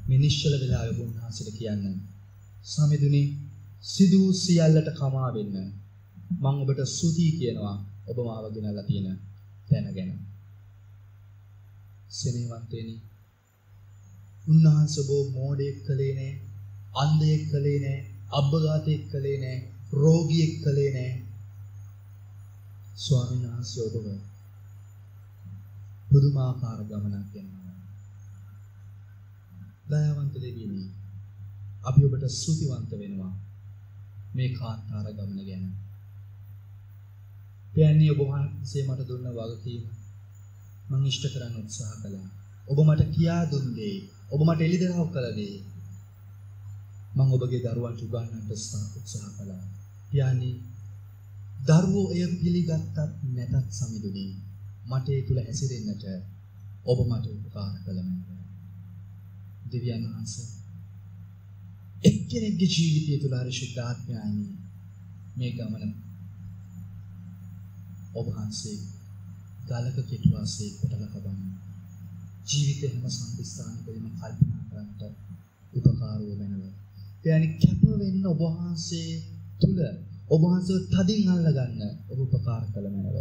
මේ නිශ්චල වෙලාවේ ඔබ උන්වහන්සේට කියන්න. සමිඳුනි සිදු සියල්ලට කමා වෙන්න. මම ඔබට ස්තුති කියනවා ඔබ මාව ගෙනල්ලා තියෙන තැන ගැන. සෙනෙහවන්තයනි උන්වහන්සේ ඔබ මෝඩයෙක් කළේ නෑ, අන්ධයෙක් කළේ නෑ, අබ්බගාතයෙක් කළේ නෑ, රෝගියෙක් කළේ නෑ. ස්වාමීන් වහන්සේ ඔබව පුදුමාකාර ගමනක් යනවා. දයාවන්ත දෙවියනි අපි ඔබට ස්තුතිවන්ත වෙනවා මේ කාන්තාර ගමන ගැන. පියාණන් ඔබ වහන්සේ මට දුන්න වගකීම මම ඉෂ්ට කරන්න උත්සාහ කළා. ඔබ මට කියා දුන්නේ, ඔබ මට එළිදරව් කළ දේ මම ඔබගේ දරුවන්ට උගන්වන්නට උත්සාහ කළා. පියාණන් දරුවෝ එය පිළිගත්තත් නැතත් සමිඳුනි මට ඒ තුල හැසිරෙන්නට ඔබ මට උපකාර කළමැද. දෙවියන් වහන්සේ එක්කෙනෙක්ගේ ජීවිතය තුළ අරිශුද්ධාත්මයයි මේ ගමන ඔබ වහන්සේ ගලක කෙටුවාසේ කොටලා තබන්න. ජීවිතේ හැම සම්පස්ථානකදීම කල්පනා කරන්නට උපකාර වෙනවා. එයානි කැප වෙන්න ඔබ වහන්සේ තුල ඔබ වහන්සේ තදින් අල්ල ගන්න ඔබ උපකාර කළමැනව.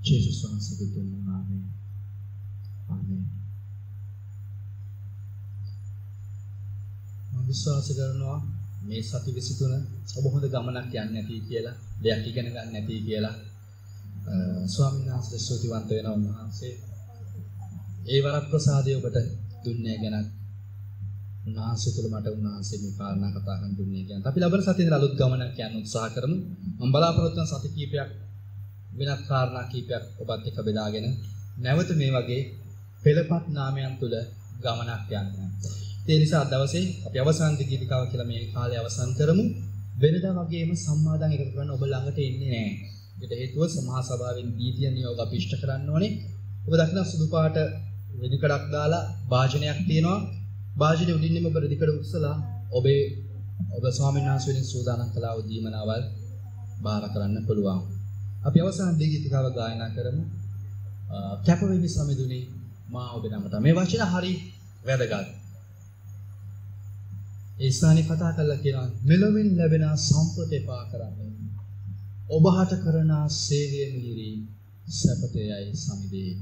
ජේසුස් වහන්සේගේ තුන් නාමයෙන්. ආමේන්. මම විශ්වාස කරනවා මේ සති 23 ඔබ හොඳ ගමනක් යන්නේ නැති කියලා, දෙයක් ඉගෙන ගන්න නැති කියලා. ස්වාමීන් වහන්සේ ස්තුතිවන්ත වෙනවා උන්වහන්සේ. ඒ වරක් ප්‍රසාදය ඔබට දුන්නේ ගැන උන්වහන්සේ තුළ මට උන්වහන්සේ මේ කාරණා කතා කරන් දුන්නේ ගැන. අපි ලබන සතියේ ඉඳලා අලුත් ගමනක් යන්න උත්සාහ කරමු. මම බලාපොරොත්තු වෙන සති කීපයක් වෙනත් කාරණා කීපයක් ඔබත් එක්ක බෙදාගෙන නැවත මේ වගේ පෙළපත් නාමයන් තුළ ගමනක් යන්න. ඒ නිසා දවසේ අපි අවසන් දීපිකාව කියලා මේ කාලය අවසන් කරමු. වෙනදා වගේම සම්මාදන් එකතු කරන්න ඔබ ළඟට එන්නේ නැහැ. ඒකට හේතුව සමහා සභාවෙන් දීතිය නියෝග අපි ඉෂ්ට කරන්න ඕනේ. ඔබ දකින සුදු පාට රෙදිකඩක් දාලා වාජනයක් තියෙනවා. වාජනේ උඩින්ම ඔබ රෙදිකඩ උස්සලා ඔබ ස්වාමීන් වහන්සේ වෙනින් සූදානම් කළා වූ දීමනාවල් බාර කරන්න පුළුවන්. අපි අවසන් දීපිකාව ගායනා කරමු. කැපවෙමි සමිඳුනි මා ඔබ නමට. මේ වචන හරි වැදගත්. ඒ ස්ථානේ කතා කරලා කියනවා මෙලොවින් ලැබෙන සම්පත එපා කරන්නේ. ඔබහට කරන සේවය මිහිරි සැපතයයි සමිදේ.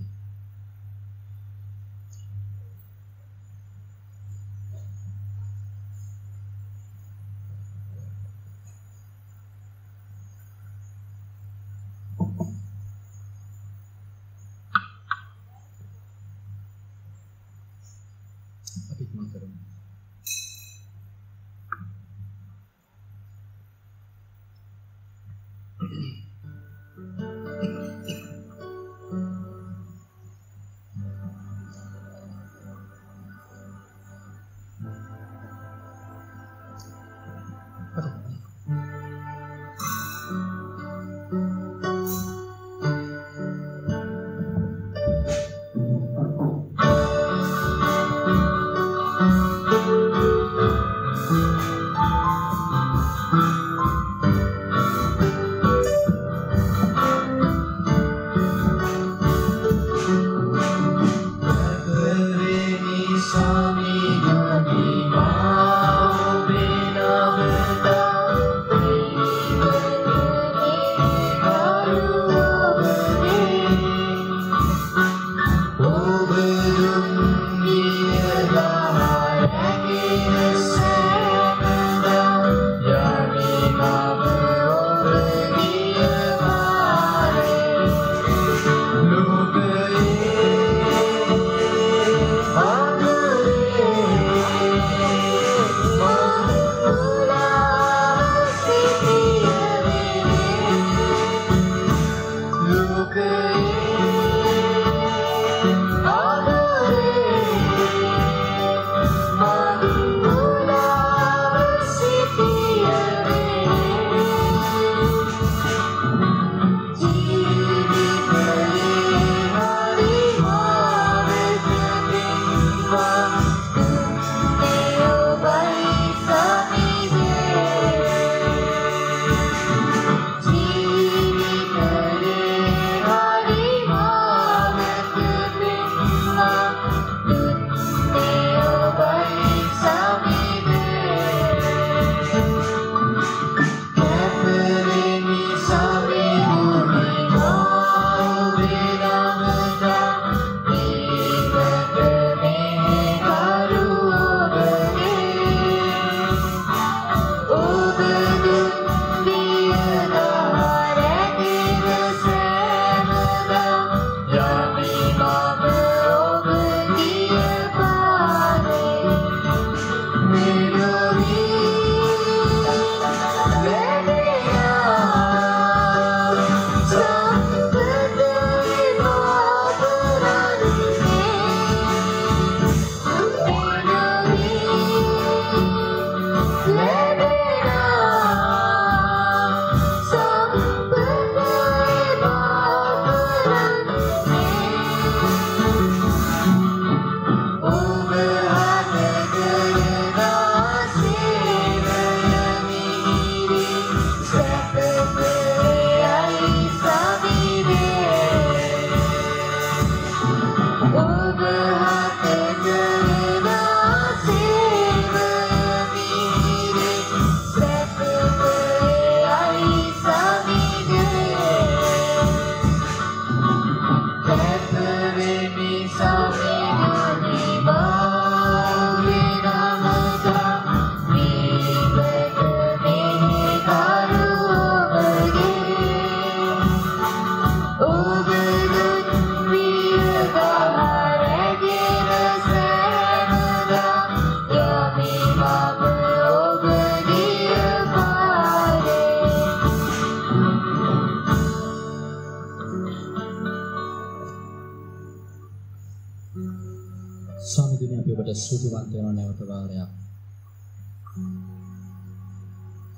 ස්වාමීන් අපි ඔබට ස්තුතිවන්ත වෙනවා නැවත වාරයක්.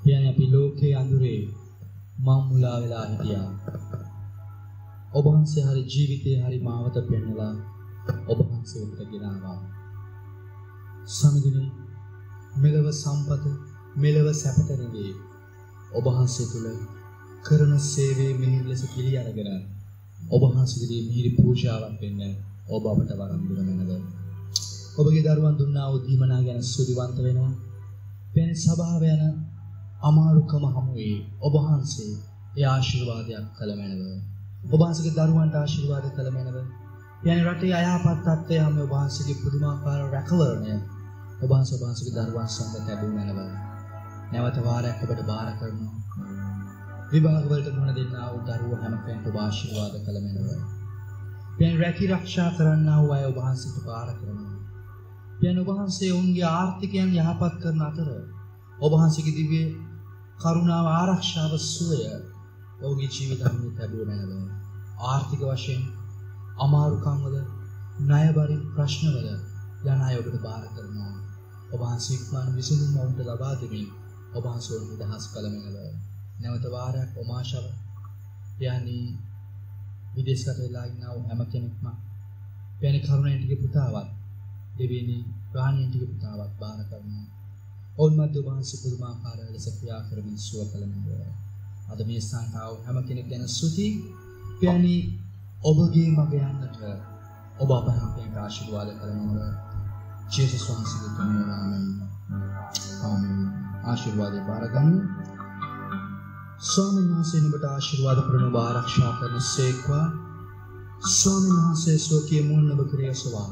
පියාණන් අපි ලෝකයේ අඳුරේ මම මුලා වෙලා හිටියා. ඔබ වහන්සේ හරි ජීවිතේ හරි මාවත පෙන්නලා ඔබ වහන්සේ වෙත ගෙනාවා. ස්වාමීන් මෙලව සම්පත මෙලව සැපත නෙවේ. ඔබ වහන්සේ තුල කරන සේවයේ මිහිරි ලෙස පිළි අරගෙන ඔබ වහන්සේගේ මිහිරි පූජාවක් වෙන්න ඔබ අපට වරම් දුන මැනව. ඔබගේ දරුවන් දුන්නා වූ දීමනා ගැන ස්තුතිවන්ත වෙනවා. පැන සභාව යන අමාරුකම හමුවේ ඔබ වහන්සේ ඒ ආශිර්වාදයක් කළ මැනව. ඔබ වහන්සේගේ දරුවන්ට ආශිර්වාද කළ මැනව. යන්නේ රටේ අයහපත් තත්ත්වය හැම ඔබ වහන්සේගේ පුදුමාකාර රැකවරණය ඔබ වහන්සේගේ දරුවන් සමග ලැබුණ මැනව. නැවත වාරයක් ඔබට බාර කරනවා. විභාග වලට මුහුණ දෙන්නා වූ දරුවෝ හැම කෙනෙක්ට ඔබ ආශිර්වාද කළ මැනව. යන්නේ රැකී ආරක්ෂා කරන්නා වූ අය ඔබ වහන්සේට බාර කරනවා. යන්නේ ඔබ වහන්සේ ඔවුන්ගේ ආර්ථිකයන් යහපත් කරන අතර ඔබ වහන්සේගේ දිව්‍ය කරුණාව ආරක්ෂාව සුවය ඔහුගේ ජීවිතයේ ලැබුව මැනව. ආර්ථික වශයෙන් අමාරුකම් වල ණයබරින් ප්‍රශ්නවල යන අය ඔබට බාර කරනවා. ඔබ වහන්සේ ඉක්මන් විසඳුම් වුන්ට ලබා දෙමින් ඔබ වහන්සේ නිදහස් කළ මැනව. නැවත වාරයක් ඔමාශව යන්නේ විදේශගත වෙලා ඉන්නා වූ හැම කෙනෙක්ම පැණි කරුණෙන් ටික පුතාවක් දෙවෙනි ප්‍රාණියන් ටික පුතාවක් බාර කරනවා. ඔවුන් මැද ඔබ වහන්සේ පුදුමාකාර ලෙස ක්‍රියා කරමින් සුව කළ මැනව. අද මේ සංතාව හැම කෙනෙක් ගැන ස්තුති. පැණි ඔබගේ මග යන්නට ඔබ අප හැම කෙනෙක් ආශිර්වාද කරනවා. ජේසුස් වහන්සේගේ තුන් නාමයෙන් ආමෙන්. ආශිර්වාදේ බාර ගන්න. ස්වාමීන් වහන්සේ නුඹට ආශිර්වාද කරන ඔබ ආරක්ෂා කරන සේක්වා. ස්වාමීන් වහන්සේ සෝකයේ මුහුණ ඔබ කෙරෙහි ඔසවා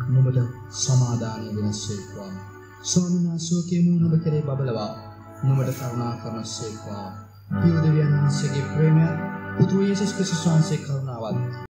නුඹට සමාදානය දෙන සේක්වා. ස්වාමීන් වහන්සේ සෝකයේ මුහුණ ඔබ කෙරෙහි බබලවා නුඹට කරුණා කරන සේක්වා. පියෝ දෙවියන් වහන්සේගේ ප්‍රේමය පුතු යේසුස් ක්‍රිස්තුස් වහන්සේ කරුණාවත්